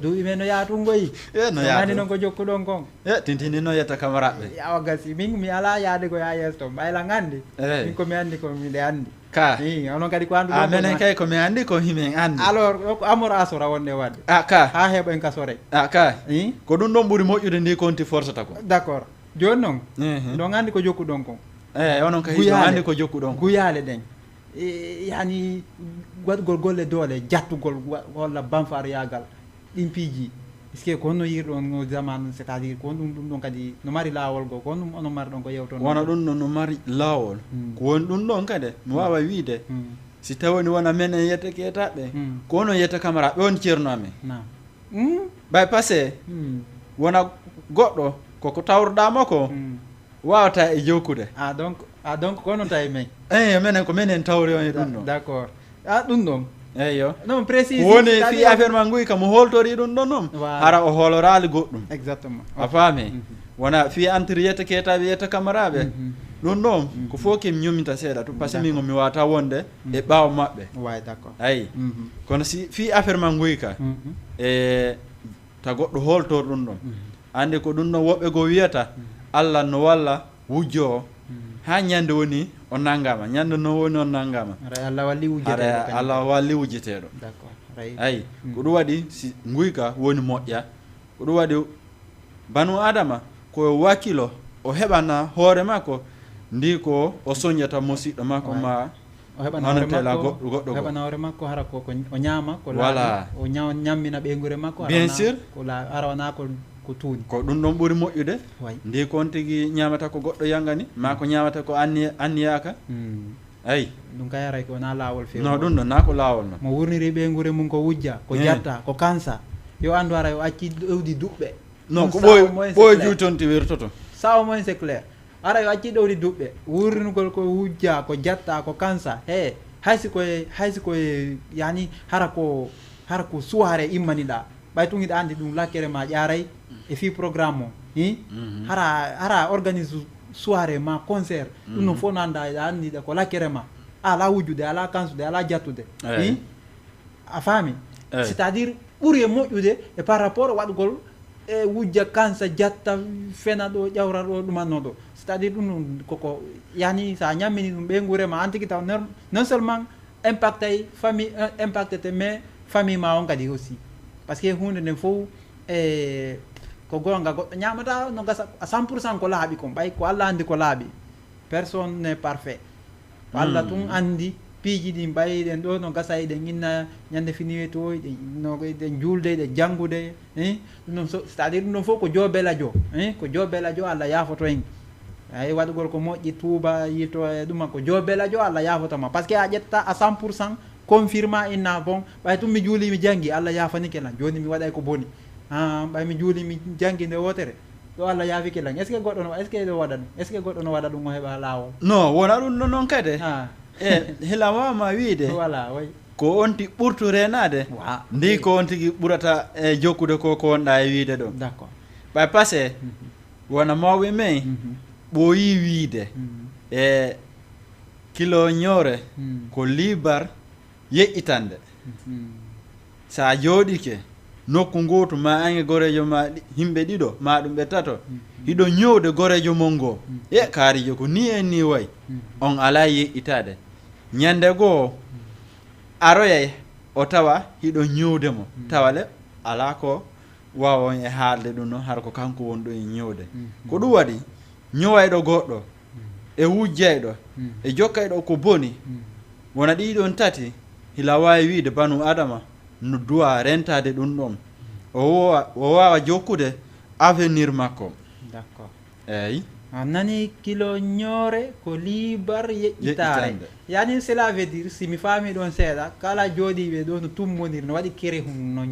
duuɓi men no yatungoyi no yaani noon ko jokkuɗon kon tintini no yetta camaraɓe yawa gasi min mi ala yaade ko ya yeesto ɓayla gandi min komi andi ko miɗe andi ka onon kadi ko anduɗo minen kay komi andi ko himin andi alors ko amour asora wonde wadde ka ha heeɓa en kasore ka ko ɗum ɗon ɓuuri moƴƴude ndi konti forcata ko d'accord joni noon ɗon andi ko jokkuɗon kon onon kay ɗon andi ko jokkuɗon ko guyale ɗen yani waɗgol golle doole jattugol walla banfaro yagal ɗin piiji est ce que ko honno yirɗon no zaman c' est à dire ko ɗum ɗon kadi no mari laawol goo ko honɗum onon mari ɗon ko yewton wona ɗum ɗon no mari laawol ko woni ɗum ɗon kadi mi wawa wiide si tawoni wona men en yetta keetaɓe ko onon yetta camara ɓe woni ceerno amen ɓay passé wona goɗɗo koko tawruɗama ko wawata e jokkude donc ko onon tawi men minen ko minen tawri on e ɗum ɗon d' accord ɗum ɗon eyyo non précis woni fi affaire ma nguy kam holtori ɗum ɗon noon hara o hoolorali goɗɗum exactement a faami wona fi entre yetta keetaɓe yetta camaraɓe ɗum ɗon ko fof kemi ñomita seeɗa to par ce que min mi wawata wonde e ɓaawo maɓɓe way d' accord ayi kono si fi affaire ma nguy ka e ta goɗɗo holtor ɗum ɗon andi ko ɗum ɗon woɓɓe goo wiyata allah no walla wujjo o ha ñande woni o nanggama ñande no woni on nanggama allah walli wujjeteɗo allah walli wujjeteɗo d'accord ayi ko ɗum waɗi si guyka woni moƴƴa ko ɗum waɗi banu adama ko wakilo o heɓana hoore makko ndi ko o soñata musiɗɗo makko ma o heɓana hoore makko hara ko o ñaama ko voilà o ñammina ɓeygure makko bien sûr ko arawana ko tuuni ko ɗum ɗon ɓuri moƴƴude ndi ko on tigui ñamata ko goɗɗo yangani ma ko ñamata ko anniyaka ayi ɗum kay aray ko wona lawol fewi non ɗum ɗon na ko lawol noon mo wurniri ɓeygure mum ko wujja ko jatta ko kansa yo andu ara o acci ɗowdi duɓɓe non ko ɓoye juutonti wirtoto sawo moyen c'est clair ara yo acci ɗowdi duɓɓe wurnugol ko wujja ko jatta ko kansa he haysi koye yani hara ko suware immaniɗa ɓay tugiɗa andi ɗum lakkere ma ƴaray e fi programme o hara organise soirée ma concert ɗum non fof no anda andiɗa ko lakkere ma ala wujjude ala kansude ala jattude a faami c'est à dire ɓuuri e moƴƴude e par rapport waɗgol e wujja kansa jatta fena ɗo ƴawra ɗo ɗumanno ɗo c'est à dire ɗum non koko yani sa ñammini ɗum ɓeygurema an tigui taw non seulement impactay famille impactete mais famille ma on kadi aussi par ce que hunde nden fof ko gonga goɗɗo ñamata no gasa à 100% ko laaɓi kon ɓay ko Allah andi ko laaɓi personne n'est parfait ko Allah tun andi piiji ɗi mbayiɗen ɗo no gasa eɗen inna ñande finiwe to eɗen julde eɗen janggude ɗum ɗon c'est à dire ɗum ɗon fof ko jobelajo ko jobelajo Allah yafoto en ay waɗugol ko moƴƴi tuuba yito e ɗuma ko jobelajo Allah yafotoma par ce que a ƴetta à 100% confirma inna bon ɓay tum mi juuli mi janggi Allah yafanike lan joni mi waɗay ko boni ɓay mi juuli mi janggi nde wotere ɗo Allah yaafike lan est ce que goɗɗo no est ce que ɗo waɗa ɗum est ce que goɗɗo no waɗa ɗum o heɓa lawol non wona ɗum ɗon noon kadi e hela wawma wiide voilà way ko on tigui ɓurtu renade ndi ko on tigui ɓurata e jokkude ko wonɗa e wiide ɗo d'accord ɓay passe wona mawɓe men ɓooyi wiide e kilo ñoore ko libar yeƴƴitande sa jooɗike nokku gotu ma ange gorejo ma himɓe ɗiɗo ma ɗum ɓe tato hiɗo ñowde gorejo mon ngo e kaarijo ko ni en ni way on ala yeƴƴitade ñande goo aroyay o tawa hiɗo ñowde mo tawale ala ko wawa on e haalde ɗum noon har ko kanko wonɗo e ñowde ko ɗum waɗi ñowayɗo goɗɗo e wujjayɗo e jokkayɗo ko boni wona ɗiɗon tati hila wawi wiide banu adama no duwa rentade ɗum ɗon o wawa jokkude avenir makko d'accord eyyi a nani kilo ñoore ko libar yeƴƴitare yani cela veut dire si mi faami ɗon seeɗa kala jooɗiɓe ɗo no tummoniri no waɗi kere hum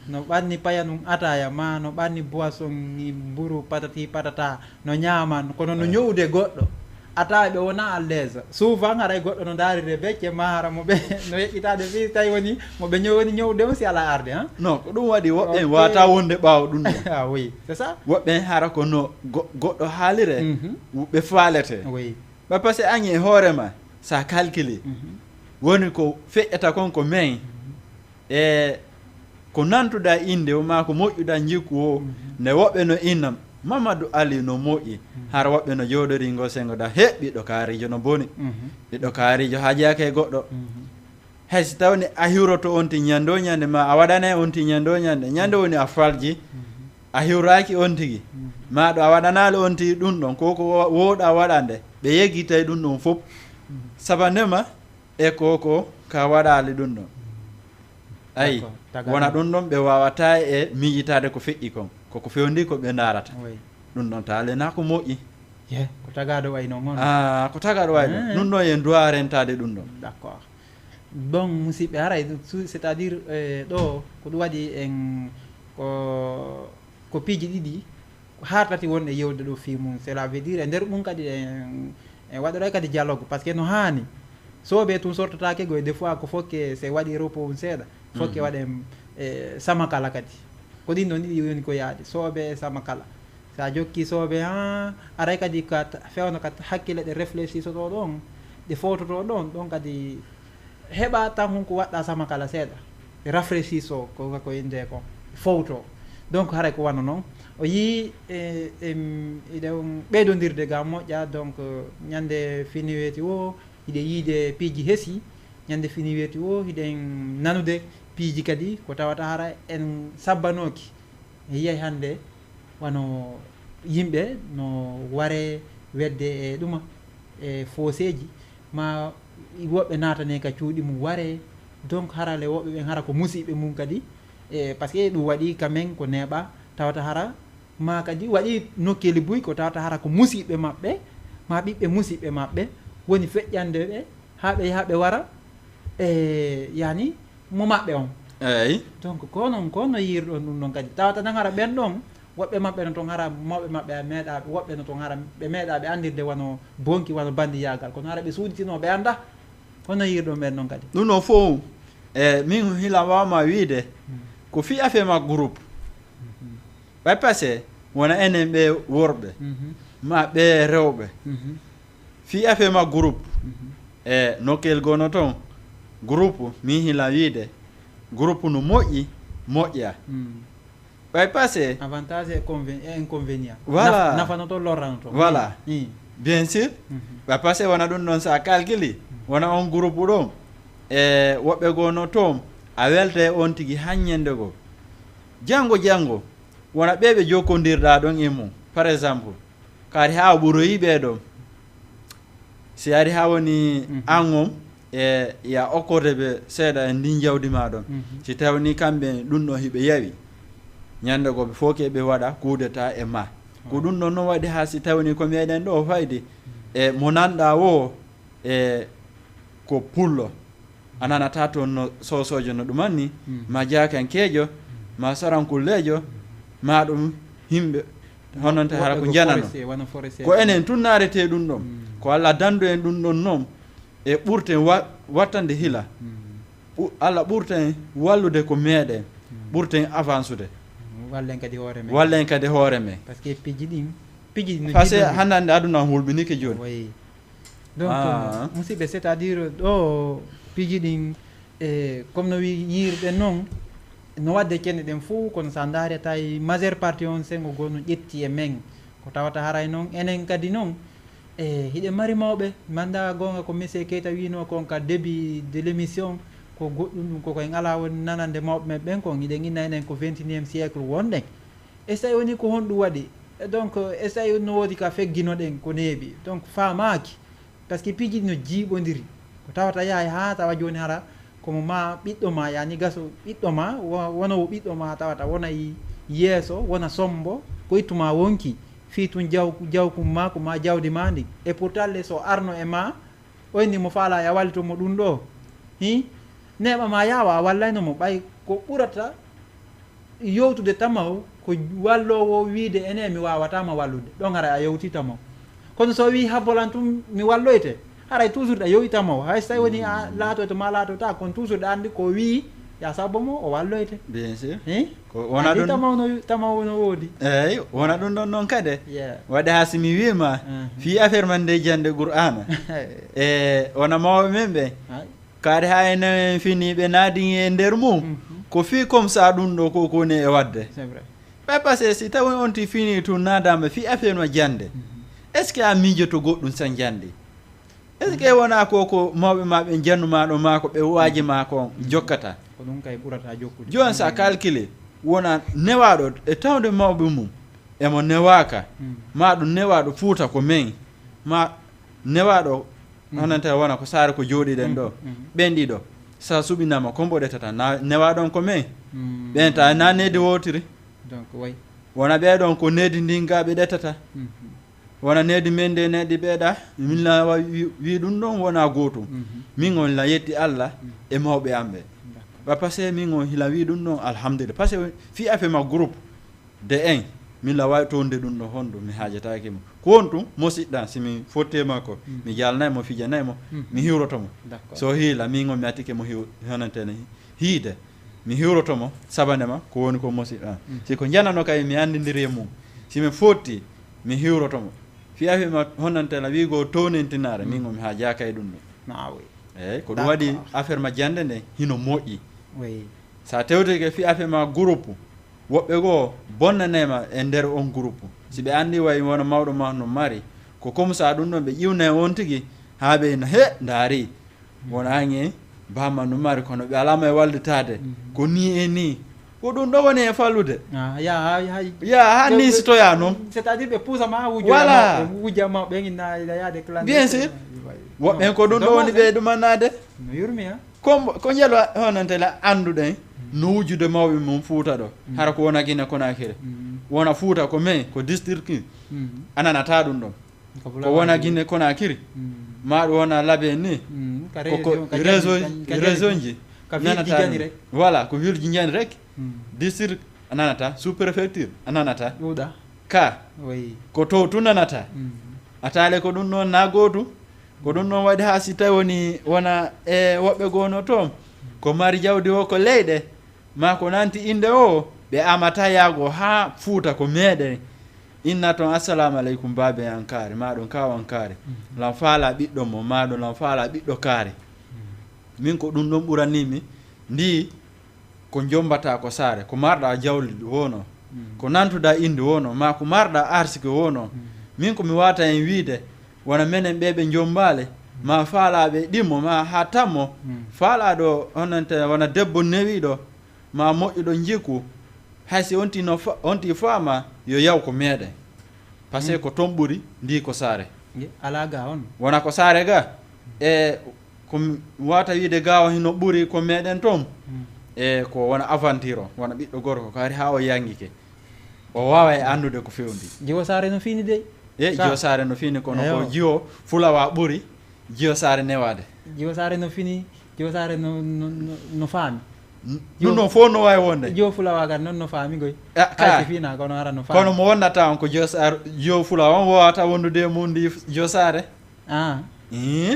no ɓanni paya num ataya ma no ɓanni boisson ni mburu patati patata no ñaman kono no ñowde goɗɗo atawa ɓe wona à l'aise souvent haray goɗɗo no daarire becce ma hara moɓe no yeƴƴitade fi tawi woni moɓe ñowoni ñowde on si ala arde non ko ɗum waɗi woɓɓen wata wonde ɓaawa ɗum ɗo oui c'est ça woɓɓen hara ko no goɗɗo haalire ɓe faalete oui ba par ce que añe hoorema sa calcule woni ko feƴƴata kon ko men e ko nantuɗa inde o ma ko moƴƴuɗa jikku o nde woɓɓe no innam Mamadou Ali no moƴƴi har woɓɓe no jooɗori ngo sengoɗa he ɓiɗɗo kaarijo no boni ɓiɗɗo kaarijo hajake e goɗɗo hay so tawni a hiwroto on ti ñande o ñande ma a waɗana on ti ñande o ñande woni a falji a hiwraki on tigui maɗo a waɗanali on tigui ɗum ɗon koko wowɗa waɗande ɓe yeggitay ɗum ɗon fof sabandema e koko ka waɗali ɗum ɗon ayi wona ɗum ɗon ɓe wawata e miijitade ko feƴƴi kon koko fewndi ko ɓe darata ɗum ɗon taalena ko moƴƴi ko tagaɗo way noon ko tagaɗo way ɗon ɗum ɗon yen dowa rentade ɗum ɗon d'accord bon musidɓe haray c'est à dire ɗo ko ɗum waɗi en ko piiji ɗiɗi hartati wonɗe yewde ɗo fi mum cela veut dire e nder ɗum kadi en waɗoɗay kadi dialogue par ce que no hani soɓe tum sortatake go des fois ko fokke se waɗi repos seeɗa fokke waɗe sama kala kadi ko ɗin ɗon ɗiɗi woni ko yaade soobe sama kala sa jokki soobe aray kadi ka fewno ka hakkille ɗe réfléchisoto ɗon ɗe fowtoto ɗon kadi heɓa tan honko waɗɗa sama kala seeɗa ɗe rafraîchiso ko inde ko fowto donc haray ko wanno noon o yii iɗen ɓeydodirde ga moƴƴa donc ñande fini weeti o hiɗe yiide piiji heesi ñande fini weeti o hiɗen nanude piiji kadi ko tawata hara en sabbanoki yiyay hannde wano yimɓe no ware wedde e ɗuma e fosseji ma woɓɓe natane ka cuuɗi mum ware donc harale woɓɓe ɓen hara ko musiɓe mum kadi e par ce que ɗum waɗi quand même ko neeɓa tawata hara ma kadi waɗi nokkeli buy ko tawata hara ko musiɓe maɓɓe ma ɓiɓɓe musiɓɓe maɓɓe woni feƴƴande ɓe haɓe yahaɓe wara e yani mo maɓɓe on eyyi donc ko no yirɗon ɗum ɗon kadi tawata tan hara ɓen ɗon woɓɓe maɓɓe no toon hara mawɓe maɓɓe a meeɗa woɓɓe no toon hara ɓe meeɗa ɓe andirde wono bonki wono bandiyagal kono hara ɓe suuditino ɓe anda hono yirɗon ɓen ɗon kadi ɗum ɗo fof e min hila wawma wiide ko fi affaire ma groupe ɓay passé wona enen ɓe worɓe ma ɓe rewɓe fi affaire ma groupe e nokkel gono toon groupe min hila wiide groupe no moƴƴi moƴƴa ɓay passé avantage et inconvénient voilà nafano to lorrano to voilà bien sûr ɓay passé wona ɗum ɗon sa calcule wona on groupe ɗon e woɓɓe gono toon a welte on tigi hanñende go janggo wona ɓeɓe jokkodirɗa ɗon e mum par exemple kaari ha ɓuroyi ɓeɗon si ari ha woni an on e ya okkorde ɓe seeɗa e ndin jawdi ma ɗon si tawni kamɓe ɗum ɗon hiɓe yawi ñande go ɓe fof keɓe waɗa kudeta e ma ko ɗum ɗon noon waɗi ha si tawni ko meɗen ɗo fayde e mo nanɗa o e ko pullo a nanata toon no sosojo no ɗumanni ma jakankejo ma sarankullejo ma ɗum himɓe hononte hara ko janano ko enen tun narete ɗum ɗon ko Allah dandu en ɗum ɗon noon e ɓurten wattande hila Allah ɓurten wallude ko meɗen ɓurten avancude wallen kadi hoore men par ce que piji ɗin par ce que hannande aduna hulɓinike joni donc musidɓe c'est à dire ɗo piji ɗin e comme no wi yirɗen noon no wadde kenne ɗen fou kono sa dareta e majeure partie on sengo goo no ƴetti e men ko tawata haray noon enen kadi noon e hiɗe mari mawɓe manda gonga ko monsieur Keita wino kon ka début de l' émission ko goɗɗum ɗum koko en ala woni nanande mawɓe men ɓen kon hiɗen inna enen ko 21e siècle wonɗen e so tawi woni ko honɗum waɗi donc e so tawi no woodi ka fegginoɗen ko neeɓi donc famaki par ce que piiji ɗi no jiiɓodiri ko tawata yahay ha tawa joni hara komo ma ɓiɗɗo ma yani gaso ɓiɗɗo ma wona wo ɓiɗɗo ma tawata wona yeeso wona sombo ko ittuma wonki fi tun jawkum ma ko ma jawdi ma ndi et pourtant le so arno e ma oyni mo faala ya wallitomo ɗum ɗo hi neɓa ma yawa a wallaynomo ɓay ko ɓurata yewtude tamaw ko wallowo wiide ene mi wawatama wallude ɗon hara a yewtitamo kono so wi habbolan tum mi walloyte haray toujours ɗa yewitamo hay so tawi woni a laatoyto ma laatota kono toujours ɗa andi ko wi ya sabbomo o walloyte bien sûr ko wona ɗum tamaw no woodi eyyi wona ɗum ɗon noon kadi waɗi ha simi wima fi affaire man nde jande Qur'ana e wona mawɓe men ɓe kaari ha ene fini ɓe naadi e nder mum ko fi comme ça ɗum ɗo ko koni e wadde ɓay par ce que si tawi on ti fini tun nadama fi affaire no jande est ce que a miijoto goɗɗum san jande est ce que wona koko mawɓe ma ɓe jannuma ɗo ma ko ɓe waaji ma ko jokkata ko ɗum kay ɓurata jokkude joni sa calculé wona newaɗo e tawde mawɓe mum emo newaka ma ɗum newaɗo Fuuta ko men ma newaɗo honante wona ko saare ko jooɗiɗen ɗo ɓen ɗiɗo sa suɓinama ko mboɗetata newaɗon ko men ɓen ta na Needi wotiri donc way wona ɓeɗon ko Needi ndingaɓe ɗetata wona Needi men nde neɗɗi ɓeeɗa min la wi ɗum ɗon wona gotum min on la yetti Allah e mawɓe am ɓe ba par ce que min on hila wi ɗum ɗon alhamdulillah par ce que fi affaire ma groupe de en min la wawi tonde ɗum ɗo honɗum mi haajatakimo ko won tum mosiɗɗa simi fottema ko mi jalnaymo fijanaymo mi hiwrotomo so hiila min on mi attike mo honantene hiide mi hiwrotomo sabanema ko woni ko mosiɗɗa siko janano kay mi andidiri e mum simi fotti mi hiwrotomo fi affaire ma honantela wigo townentinare min on mi haajaka e ɗum ɗo eyyi ko ɗum waɗi affaire ma jande nde hino moƴƴi sa tewtike fi affaire ma groupe woɓɓe goo bonnanema e nder on groupe si ɓe andi way wona mawɗo ma no mari ko comme ça ɗum ɗon ɓe ƴiwna e on tigui ha ɓe no he daari wona ange bamma no mari kono ɓe alama e walditade ko ni e ni ko ɗum ɗo woni e fallude ya ha ni sitoya noon c'est à dire ɓe puusa ma wujo voilà wuja ma ɓe ginna yaade clan bien sûr woɓɓen ko ɗum ɗo woni ɓe ɗumannade no yurmi ha ko jelo honontela anduɗen no wujude mawɓe mum fuuta ɗo hara ko wona Guinée Conakry wona fuuta ko mais ko district ananata ɗum ɗon ko wona Guinée Conakry maɗo wona laabe ni koko région ji nanata voilà ko vilji jani rek district ananata sous préfecture ananata ka ko to tu nanata atale ko ɗum noon na gootu ko ɗum noon waɗi ha si tawi wona e woɓɓe gono toon ko mari jawdi o ko leyɗe ma ko nanti inde o ɓe amata yaago ha fuuta ko meeɗen inna toon assalamu aleykum baabe an kaari maɗon kawan kaari lan faala ɓiɗɗo mo maɗon lan faala ɓiɗɗo kaari min ko ɗum ɗon ɓuranimi ndi ko jombata ko saare ko marɗa jawli wono ko nantuɗa inde wono ma ko marɗa arsike wono min ko mi wata en wiide wona menen ɓeɓe jombale ma faalaɓe ɗimmo ma ha tammo faalaɗo onante wona debbo newiɗo ma moƴƴuɗo jikku haysi onti faama yo yaw ko meeɗen par ce que ko toon ɓuuri ndi ko saare ala ga on wona ko saare ga e ko wata wiide gawa hino ɓuuri ko meeɗen toon e ko wona aventure o wona ɓiɗɗo gorko ko ari ha o yanguike o wawa e andude ko fewndi jiwo saare no fini de jiwo saare no fini kono ko jiwo fulawa ɓuuri jiwo saare newade jiwo saare no fini jiwo saare no faami ɗum ɗon fof no wawi wonde jiwo fulawa gar noon no faami goy ka fina kono ara no faami kono mo wonnata on ko jiwo fulawa on wowata wondude mum ndi jiwo saare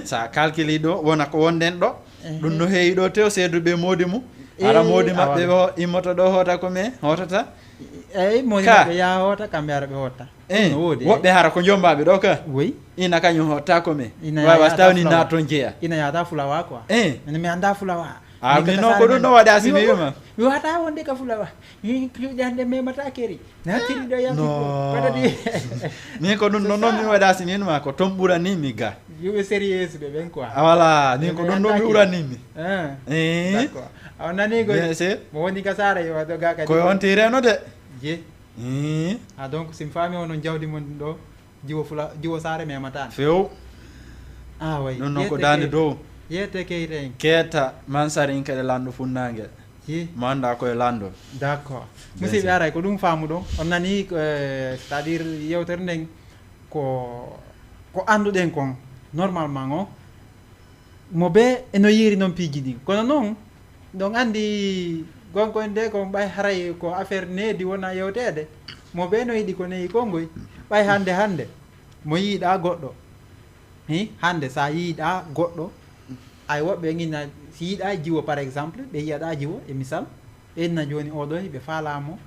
sa calcule ɗo wona ko wonden ɗo ɗum no heewi ɗo tew seeduɓe moodi mum ara moodi maɓɓe o immoto ɗo hoota ko men hotata eyyi moodi maɓɓe ya hoota kamɓe ara ɓe hotta woɓɓe hara ko jombaɓe ɗo ka ina kañum hotta ko men wawa so tawni naton jeeya ina yata fulawa quoi ene mi anda fulawa min noon ko ɗum ɗo waɗa si mi wima mi wata wonde ka fulawa ƴuƴande memata keri natiri ɗo yam waɗati min ko ɗum ɗon noon min waɗa si mi winma ko toon ɓuranimi ga yuɓe sérieux ɓe ɓen quoi voilà min ko ɗum ɗo mi ɓuranimi d'accord a nani goy mo woni ka saare yo do ga kadi koye on tireno de je donc sim fami onon jawdi mon ɗo jiwo saare memata few way non noon ko dande dow yete keyten keeta mansarin kede lanɗo funnangue mo anda koye lanɗo d'accord musidɓe aray ko ɗum faamu ɗon on nani c'est à dire yewtere nden ko anduɗen kon normalement o mo ɓe eno yiiri noon piiji ɗin kono noon ɗon andi gonko en de ko ɓay haray ko affaire needi wona yewtede mo ɓe no yiɗi ko neyi kongoy ɓay hande mo yiiɗa goɗɗo hande sa yiiɗa goɗɗo ay woɓɓe ginna si yiiɗa jiwo par exemple ɓe yiyaɗa jiwo e misal ɓenna joni oɗo ɓe faalamo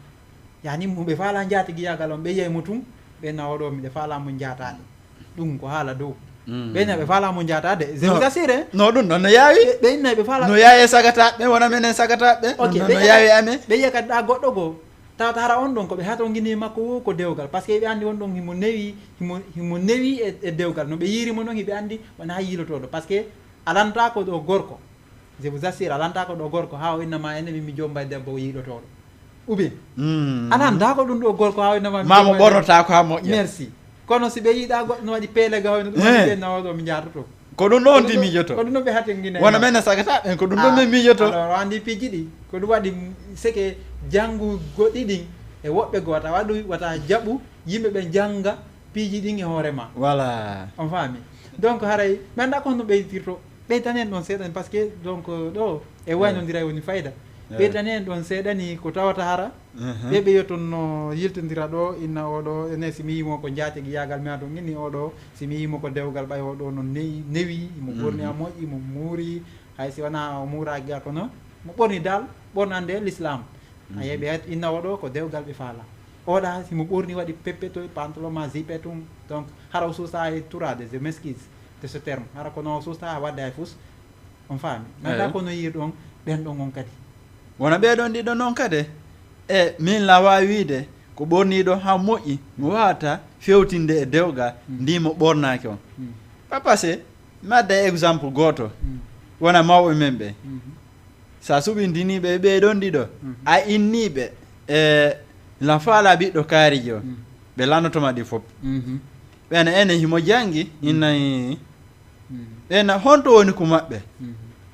yani ɓe faala jaatigi yagal on ɓe yiyaymo tun ɓenna oɗo miɗe faalamo jaataɗe ɗum ko haala dow ɓenna ɓe faalamo jaatade je vous assure no ɗum ɗon no yaawi ɓenna ɓe faala no yaawi e sagataɓe wona menen sagataɓe no yaawi amen ɓe yiya kadi ɗa goɗɗo goo tawata hara on ɗon koɓe hato guini makko wo ko dewgal par ce que ɓe andi on ɗon himo newi e dewgal no ɓe yiirimo noon hiɓe andi wona yiilotoɗo par ce que alanta ko ɗo gorko je vous assure alanta ko ɗo gorko ha o innama ene mimi jomba debbo yiilotoɗo ou bien alanta ko ɗum ɗo gorko ha o innama mamo ɓornota ko ha moƴƴa merci kono si ɓe yiiɗa goɗɗo no waɗi peelega hoyno ɗum waɗi ɓe nawoɗo mi jatoto ko ɗum ɗo on ti miijoto ko ɗum ɗo ɓe hate guine wona men sagataɓen ko ɗum ɗo min miijoto alors andi piiji ɗi ko ɗum waɗi seke janggu goɗɗi ɗin e woɓɓe go wata waɗu wata jaɓu yimɓe ɓe jangga piiji ɗin e hoorema voilà on faami donc haray mi anda ko hono ɓeytirto ɓeytanen ɗon seeɗani par ce que donc ɗo e waynodira woni fayida ɓeytanen ɗon seeɗani ko tawata hara ɓe ɓe yetton no yiltodira ɗo inna oɗo ene simi yimo ko jaatigi yagal mi aɗon inni oɗo simi yimo ko dewgal ɓay oɗo no newi imo ɓorni a moƴƴi mo muuri hay si wona o muuraki ga kono mo ɓorni dal ɓornande l'islam a yeeɓe inna oɗo ko dewgal ɓe faala oɗa simo ɓorni waɗi peppeto pantalon ma zippe tum donc hara o suusa e tourade je m'excuse de ce terme hara kono suusta ha wadde hay fus on faami nanda kono yir ɗon ɓen ɗon on kadi wona ɓeɗon ɗiɗo noon kadi e min la wawi wiide ko ɓorniɗo ha moƴƴi mo wawata fewtinde e dewgal ndimo ɓornaki on pas passé mi adda exemple goto wona mawɓe men ɓe sa suɓindiniɓe ɓe ɗon ɗiɗo a inniɓe la faala ɓiɗɗo kaarijo ɓe lannotoma ɗi fof ɓena ene himo jangi innayi ɓena honto woni ko maɓɓe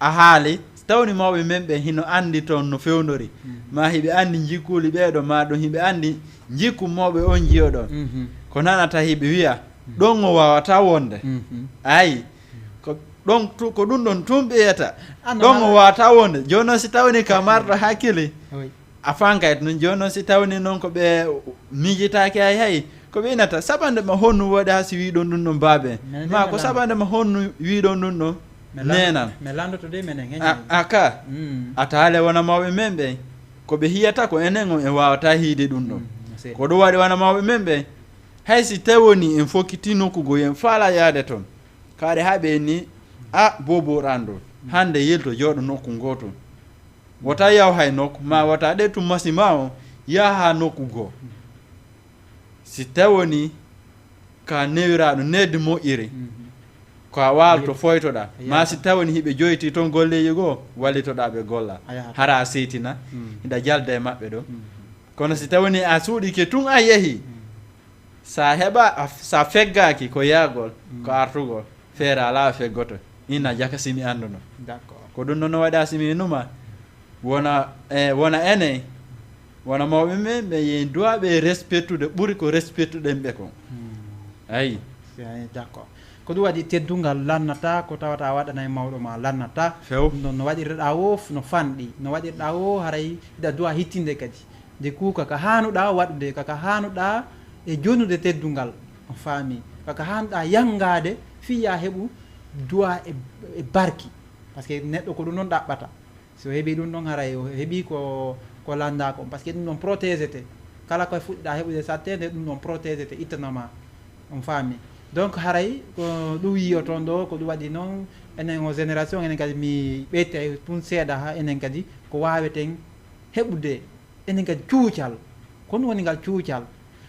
a haali tawni mawɓe men ɓe hino andi toon no fewnori ma hiɓe andi jikkuli ɓeɗo ma ɗum hiɓe andi jikku mawɓe on jiyoɗon ko nanata hiɓe wiya ɗon o wawata wonde ayi ɗon ko ɗum ɗon tum ɓeyata ɗon o wawata wonde joni noon si tawni ka marɗo hakkille a fankayt noon joni noon si tawni noon ko ɓe mijitaki hay hay ko ɓe inata saɓande ma honnu waɗi ha si wiɗon ɗum ɗon baaɓe ma ko saɓande ma honnu wiɗon ɗum ɗon nenan aka a taale wona mawɓe men ɓe ko ɓe hiyata ko enen on e wawata hiide ɗum ɗon ko ɗum waɗi wona mawɓe men ɓe hay si tawoni en fokkiti nokkugo yen faala yaade toon kaare ha ɓe ni a boboɗan hande yelto jooɗo nokku goto wota yaw hay nokku ma wata ɗe tum masi ma o yaha nokku goo si tawoni ka newiraɗo nedde moƴƴiri ko a walto foytoɗa ma si tawoni hiɓe joyti toon golleji goo wallitoɗa ɓe golla hara a seytina ida jalda e maɓɓe ɗo kono si tawoni a suuɗike tun a yeehi sa heɓa sa feggaki ko yaagol ko artugol feere ala feggoto ina jaka simi anduno ko ɗum noon no waɗa simi numa wona enen wona mawɓe men ɓe yen duwaɓe respectude ɓuuri ko respectuɗen ɓe ko ayi d'accord ko ɗum waɗi teddungal lannata ko tawata waɗana e mawɗo ma lannata few ɗum no waɗirɗa o no fanɗi no waɗirɗa o haray iɗa duwa hittinde kadi de ku kaka hanuɗa waɗude kaka hanuɗa e jonude teddungal on faami kaka hanuɗa yangade fiya heɓu duwa e barki par ce que neɗɗo ko ɗum ɗon ɗaɓɓata so heeɓi ɗum ɗon haray o heeɓi ko landa ko par ce que ɗum ɗon protégé kala koye fuɗɗiɗa heɓude sattede ɗum ɗon protégé te ittanama on faami donc haray ko ɗum yiyo toon ɗo ko ɗum waɗi noon enen o génération enen kadi mi ɓeyte tun seeɗa ha enen kadi ko waweten heɓude enen kadi cuucal ko ɗum woni ngal cuucal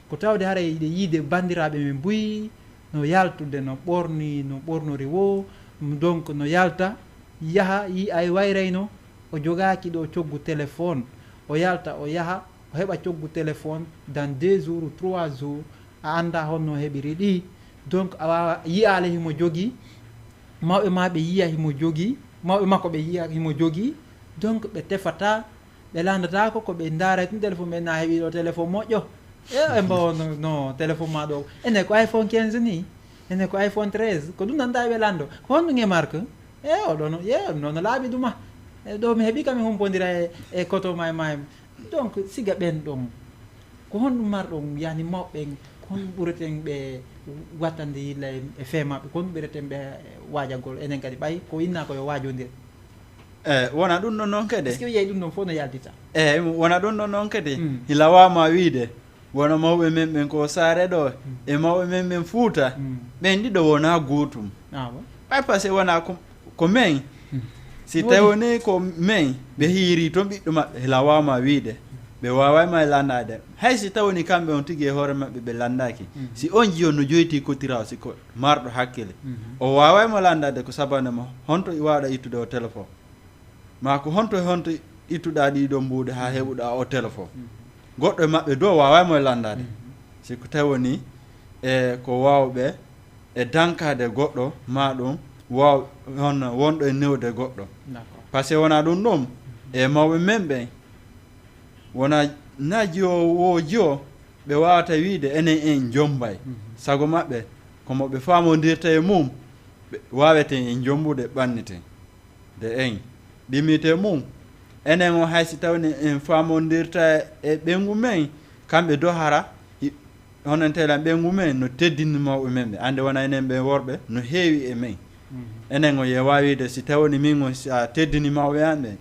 ko tawde haray ɗe yiide bandiraɓe men buyi no yaltude no ɓornori wo donc no yalta yaha yi ay wayrayno o jogaki ɗo coggu téléphone o yalta o yaha o heɓa coggu téléphone dans 2 jours ou 3 jours a anda honno heɓiri ɗi donc a wawa yiyale himo jogui mawɓe ma ɓe yiya himo jogui mawɓe makko ɓe yiya himo jogui donc ɓe tefata ɓe landatako ko ɓe daara tun téléphone ɓe na heeɓi ɗo téléphone moƴƴo e mbaw no téléphone ma ɗo ene ko iPhone 15 ni ene ko iPhone 13 ko ɗum nanta ɓe lando ko honɗum e marque oɗo no laaɓi ɗuma ɗo mi heeɓi kam mi humpodira e koto ma donc siga ɓen ɗon ko honɗum marɗon yani mawɓen ko honɗum ɓureten ɓe wattande yilla e fee maɓɓe ko honɗum ɓureten ɓe waajagol enen kadi ɓay ko inna koyo waajodir wona ɗum ɗon noon kadi est ce que yeyi ɗum ɗon fof no yaltita wona ɗum ɗon noon kadi hila wawma wiide wona mawɓe men ɓen ko saare ɗo e mawɓe men ɓen fuuta ɓen ɗiɗo wona gootum ɓay par ce que wona ko men si tawni ko men ɓe hiiri toon ɓiɗɗo maɓɓe hila wawma wiide ɓe wawayma e landade hay si tawni kamɓe on tigui e hoore maɓɓe ɓe landaki si on jiyon no joyti kotirawo siko marɗo hakkille o wawaymo landade ko sabanema honto wawɗa ittude o téléphone ma ko honto ittuɗa ɗiɗo mbuuɗe ha heɓuɗa o téléphone goɗɗo e maɓɓe do wawaymo e landade siko tawoni e ko wawɓe e dankade goɗɗo ma ɗum waw hono wonɗo e newde goɗɗo par ce que wona ɗum ɗum e mawɓe men ɓen wona naji o jiyo ɓe wawata wiide enen en jombay sago maɓɓe komo ɓe famodirta e mum waweten en jombude ɓanniten de en ɗimite mum enen o haysi tawni en famodirta e ɓengu men kamɓe dohara honon telan ɓengu men no teddini mawɓe men ɓe ande wona enen ɓe worɓe no heewi e men enen o ye wawide si tawni min o a teddini mawɓe an ɓe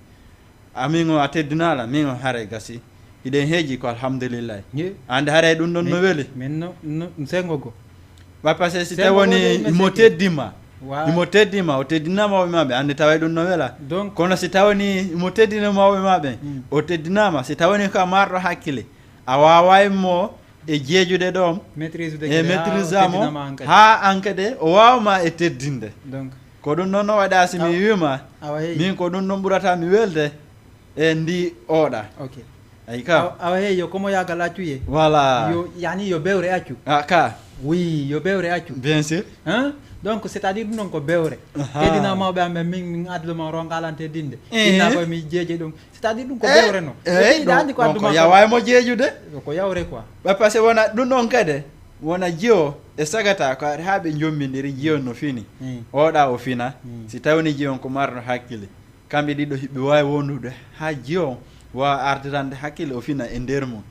amin o a teddinala min o haare gasi iɗen heeji ko alhamdulillah ande haare ɗum ɗon no weeli min no sengogo ba par ce que si tawoni imo teddima o teddina mawɓe maɓe ande taway ɗum no weela kono si tawni imo teddina mawɓe maɓe o teddinama si tawni ko a marɗo hakkille a wawaymo e jeejude ɗon e maîtrise amo ha ankede o wawma e teddinde ko ɗum ɗon no waɗa si mi wima min ko ɗum ɗon ɓurata mi welde e ndi oɗa ok ay ka awa hey yo komo yagal accuye voilà yo yani yo bewre accu ka oui yo bewre accu bien sûr hein donc c'est à dire ɗum ɗon ko bewre teddina mawɓe amen min adduma rongalante dinde inna koye mi jeeje ɗum c'est à dire ɗum ko bewre no ɗa andi ko adduma yawaymo jeejude ko yawre quoi par ce que wona ɗum ɗon kadi wona jiyo e sagata ko ha ɓe jommidiri jiyon no fini oɗa o fina si tawni jiyon ko marno hakkille kamɓe ɗiɗo hiɓe wawi wondude ha jiyon wawa ardirande hakkille o fina e nder mum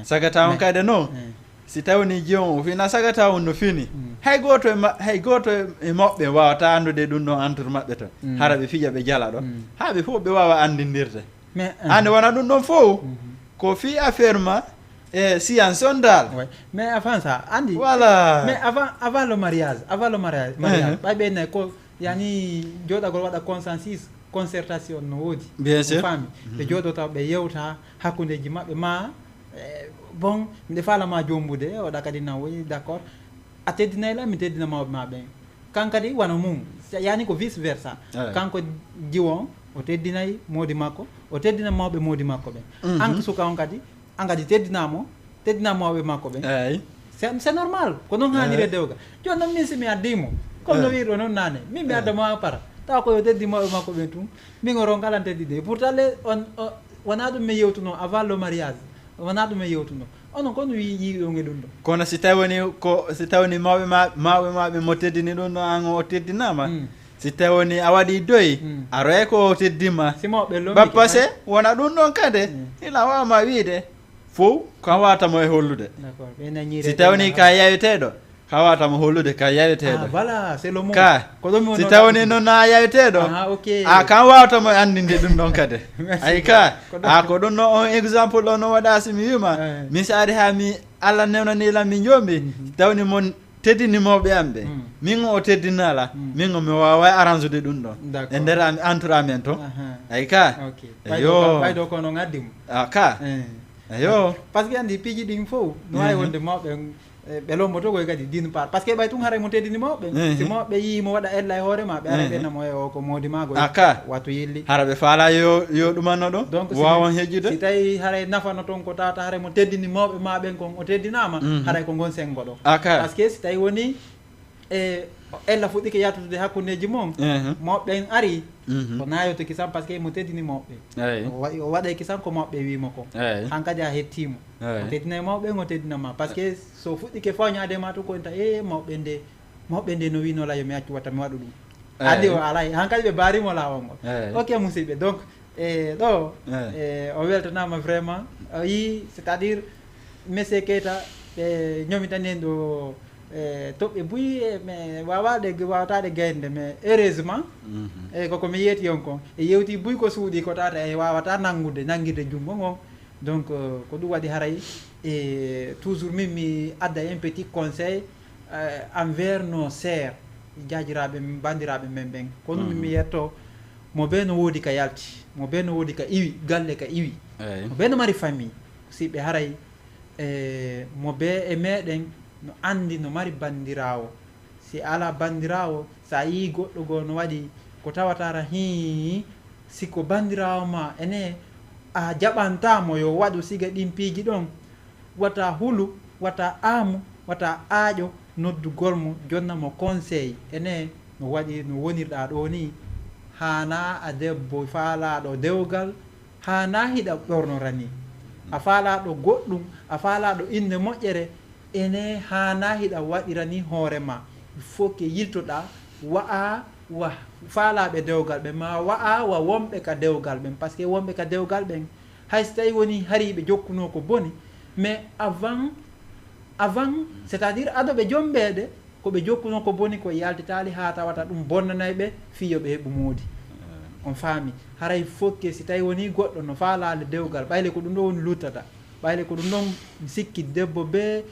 sagata on kadi no si tawni jiyon o fina sagata on no fini hay goto e moɓɓe wawata andude ɗum ɗon entre maɓɓe to hara ɓe fija ɓe jala ɗo ha ɓe fof ɓe wawa andidirde hande wona ɗum ɗon fof ko fi affaire ma et science sondal mais avant ça Andy voilà mais avant le mariage ɓayɓe nayi ko yani joɗagol waɗa consensus concertation no woodi bien sûr famille ɓe jooɗota ɓe yewta hakkudeji maɓɓe ma bon mbiɗa falama jombude oɗa kadi na woyi d' accord a teddinayla mi teddina mawɓe ma ɓen kan kadi wona mum yani ko vice versa kanko jiwon o teddinayi moodi makko o teddina mawɓe moodi makko ɓen an suka on kadi an kadi teddina mawɓe makko ɓen eyi c'est normal ko noon hannire dewga joni noon min simi addimo comme no wiiɗo noon nane min mi addama para taw koyo teddi mawɓe makko ɓen tum min o rongalan teddide pourtant le on wona ɗum mi yewtuno avant le mariage wona ɗum e yewtuno onon kono yiiɗon e ɗum ɗo kono si tawni mawɓe maɓe mo teddini ɗum ɗo an o teddinama si tawni a waɗi doyi a roye ko teddima si mawɓe lo bappase wona ɗum ɗon kade ila wawma wiide fof kam watamo e hollude si tawni ka yaweteɗo ka watamo hollude ka yaweteɗo voilà c'est le mot ka si tawni noon na yaweteɗo a kam watamo e andinde ɗum ɗon kadi ay ka ko ɗum ɗon on exemple ɗo no waɗa simi wima mi saari ha mi allah newnanilam mi jombi si tawni mon teddinimoɓe am ɓe min o teddinala min mi wawa arrange de ɗum ɗon e nder entre amen to ay ka eyo ɓaydo kono gaddimo ka eyo par ce que andi piiji ɗin fof no wawi wonde mawɓe ɓe lomboto koye kadi d'une part par ce que ɓay tun haray mo teddini mawɓe si mawɓe yimo waɗa ella e hoore ma ɓe ara ɓennamo e o ko moodi mago ka wattu yilli hara ɓe faala yo ɗumanno ɗo donc wawon hejjude si tawi haray nafano toon ko tawata haray mo teddini mawɓe ma ɓen kon o teddinama haray ko gon sengo ɗo par ce que si tawi woni e ella fuɗɗike yattude hakkudeji moon mawɓe ɓen ari ko nayoto kisan par ce que mo teddini mawɓe o waɗay kisan ko mawɓe wimo ko han kadi a hettimo o teddinay mawɓe o teddinama par ce que so fuɗɗike fawñade ma to ko enta mawɓe nde no winola yomi accu watta mi waɗa ɗum andi o alay han kadi ɓe barimo lawol ngol ok musidɓe donc ɗo o weltanama vraiment o yi c'est à dire monsieur Keita ɓe ñomitani en ɗo toɓɓe buyi mais wawataɗe gaynde mais heureusement koko mi yeeti on kon e yewti buy ko suuɗi ko tata e wawata nanguirde junggo ngon donc ko ɗum waɗi haray e toujours min mi adda un petit conseil envers nos sœurs jajiraɓe bandiraɓe men ɓen ko ɗum mi yetto mo ɓe no woodi ka yalti mo ɓe no woodi ka iwi galle ka iwi mo ɓe no mari famille si ɓe haray mo ɓe e meɗen no andi no mari bandirawo si ala bandirawo sa yi goɗɗo goo no waɗi ko tawatara siko bandirawo ma ene a jaɓantamo yo waɗu siga ɗin piiji ɗon wata hulu wata aamu wata aaƴo noddugol mo jonna mo conseil ene no waɗi no wonirɗa ɗo ni hana a debbo faalaɗo dewgal hana hiɗa ɓornorani a faalaɗo goɗɗum a faalaɗo inde moƴƴere ene hana hiɗa waɗirani hoorema il faut que yiltoɗa wa'a wa faalaɓe dewgal ɓen ma wa'a wa wonɓe ka dewgal ɓen par ce que wonɓe ka dewgal ɓen hay so tawi woni hariɓe jokkuno ko boni mais avant c'est à dire adoɓe jombeede koɓe jokkuno ko boni ko yaltitali ha tawata ɗum bonnanayi ɓe fiyoɓe heɓu moodi on faami haray faut que si tawi woni goɗɗo no faalade dewgal ɓayle ko ɗum ɗo woni luttata ɓayle ko ɗum ɗon sikki debbo ɓe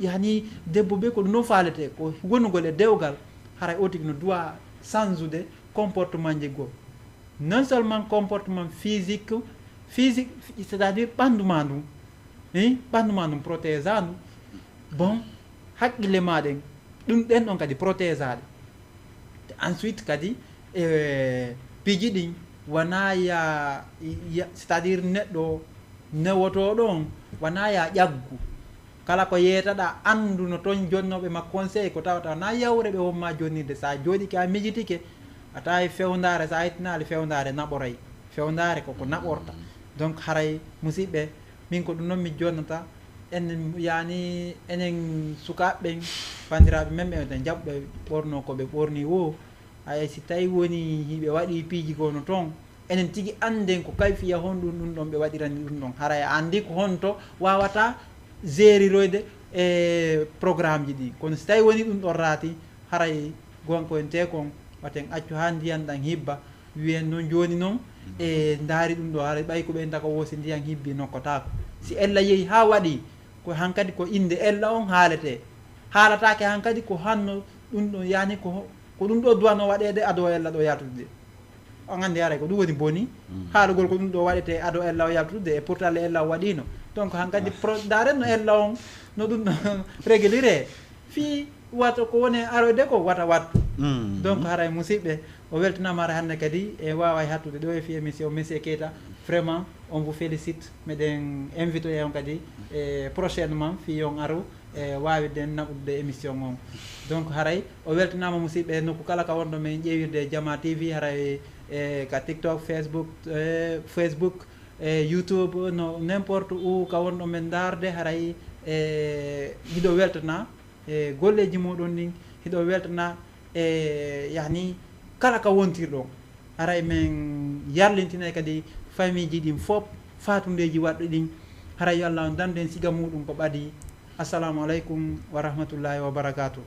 yani debbo ɓe ko ɗum ɗon faalete ko wonugol e dewgal haray o tigi no doit change comportement je goo non seulement comportement physique c'est à dire ɓanduma ndum ɓanduma ndum protégé ndum bon haqqille maɗen ɗum ɗen ɗon kadi protégade ensuite kadi piiji ɗin wana ya c'est-à-dire neɗɗo newotoɗo on wana ya ƴaggu kala ko yeytaɗa andu no toon jonnoɓe ma conseil ko tawata na yawre ɓe wonma jonnirde sa jooɗike a mijitike a tawi fewndare sa yettinali fewndare naɓoray fewndare koko naɓorta donc haray musidɓe min ko ɗum noon mi jonnata enen yani enen sukaɓeɓen bandiraɓe men ɓe ɓe jaɓɓe ɓorno koɓe ɓorni wo ay si tawi woni hiɓe waɗi piiji gono toon enen tigui anden ko kayfiya honɗum ɗum ɗon ɓe waɗirani ɗum ɗon haray andi ko honto wawata gériroyde e programme ji ɗi kono si tawi woni ɗum ɗon raati haray gonko en te kon waten accu ha ndiyan ɗan hibba wiyen noon joni noon e daari ɗum ɗo haray ɓay ko ɓen taka wosi ndiyan hibbi nokkotako si ella yeehi ha waɗi ko hankadi ko inde ella on haalete haalatake hankadi ko hanno ɗum ɗo yani ko ɗum ɗo duwano waɗede ado ella ɗo yaltude on andi haray ko ɗum woni boni haalugol ko ɗum ɗo waɗete ado ella o yaltude e pourtant le ella o waɗino donc hankadi daren no ella on no ɗum ɗo réguliré fi wata ko woni aroyde ko wata wattu donc haray musidɓe o weltanama haray hannde kadi e wawa hattude ɗo e fi émission monsieur Keita vraiment on vous félicite meɗen invité on kadi e prochainement fi on aru e wawiden naɓude émission on donc haray o weltanama musidɓe nokku kala ka wonɗo men ƴeewirde Diama TV haray e ka TikTok Facebook e YouTube no n'importe où ka wonɗo men darde haray e hiɗo weltana e golleji muɗum ɗin hiɗo weltana e yani kala ka wontirɗo haray men yarlintinay kadi famille ji ɗin fof fatundeji waɗɗo ɗin haray yo Allah on danden siga muɗum ko ɓaadi assalamu aleykum wa rahmatullahi wa barakatuh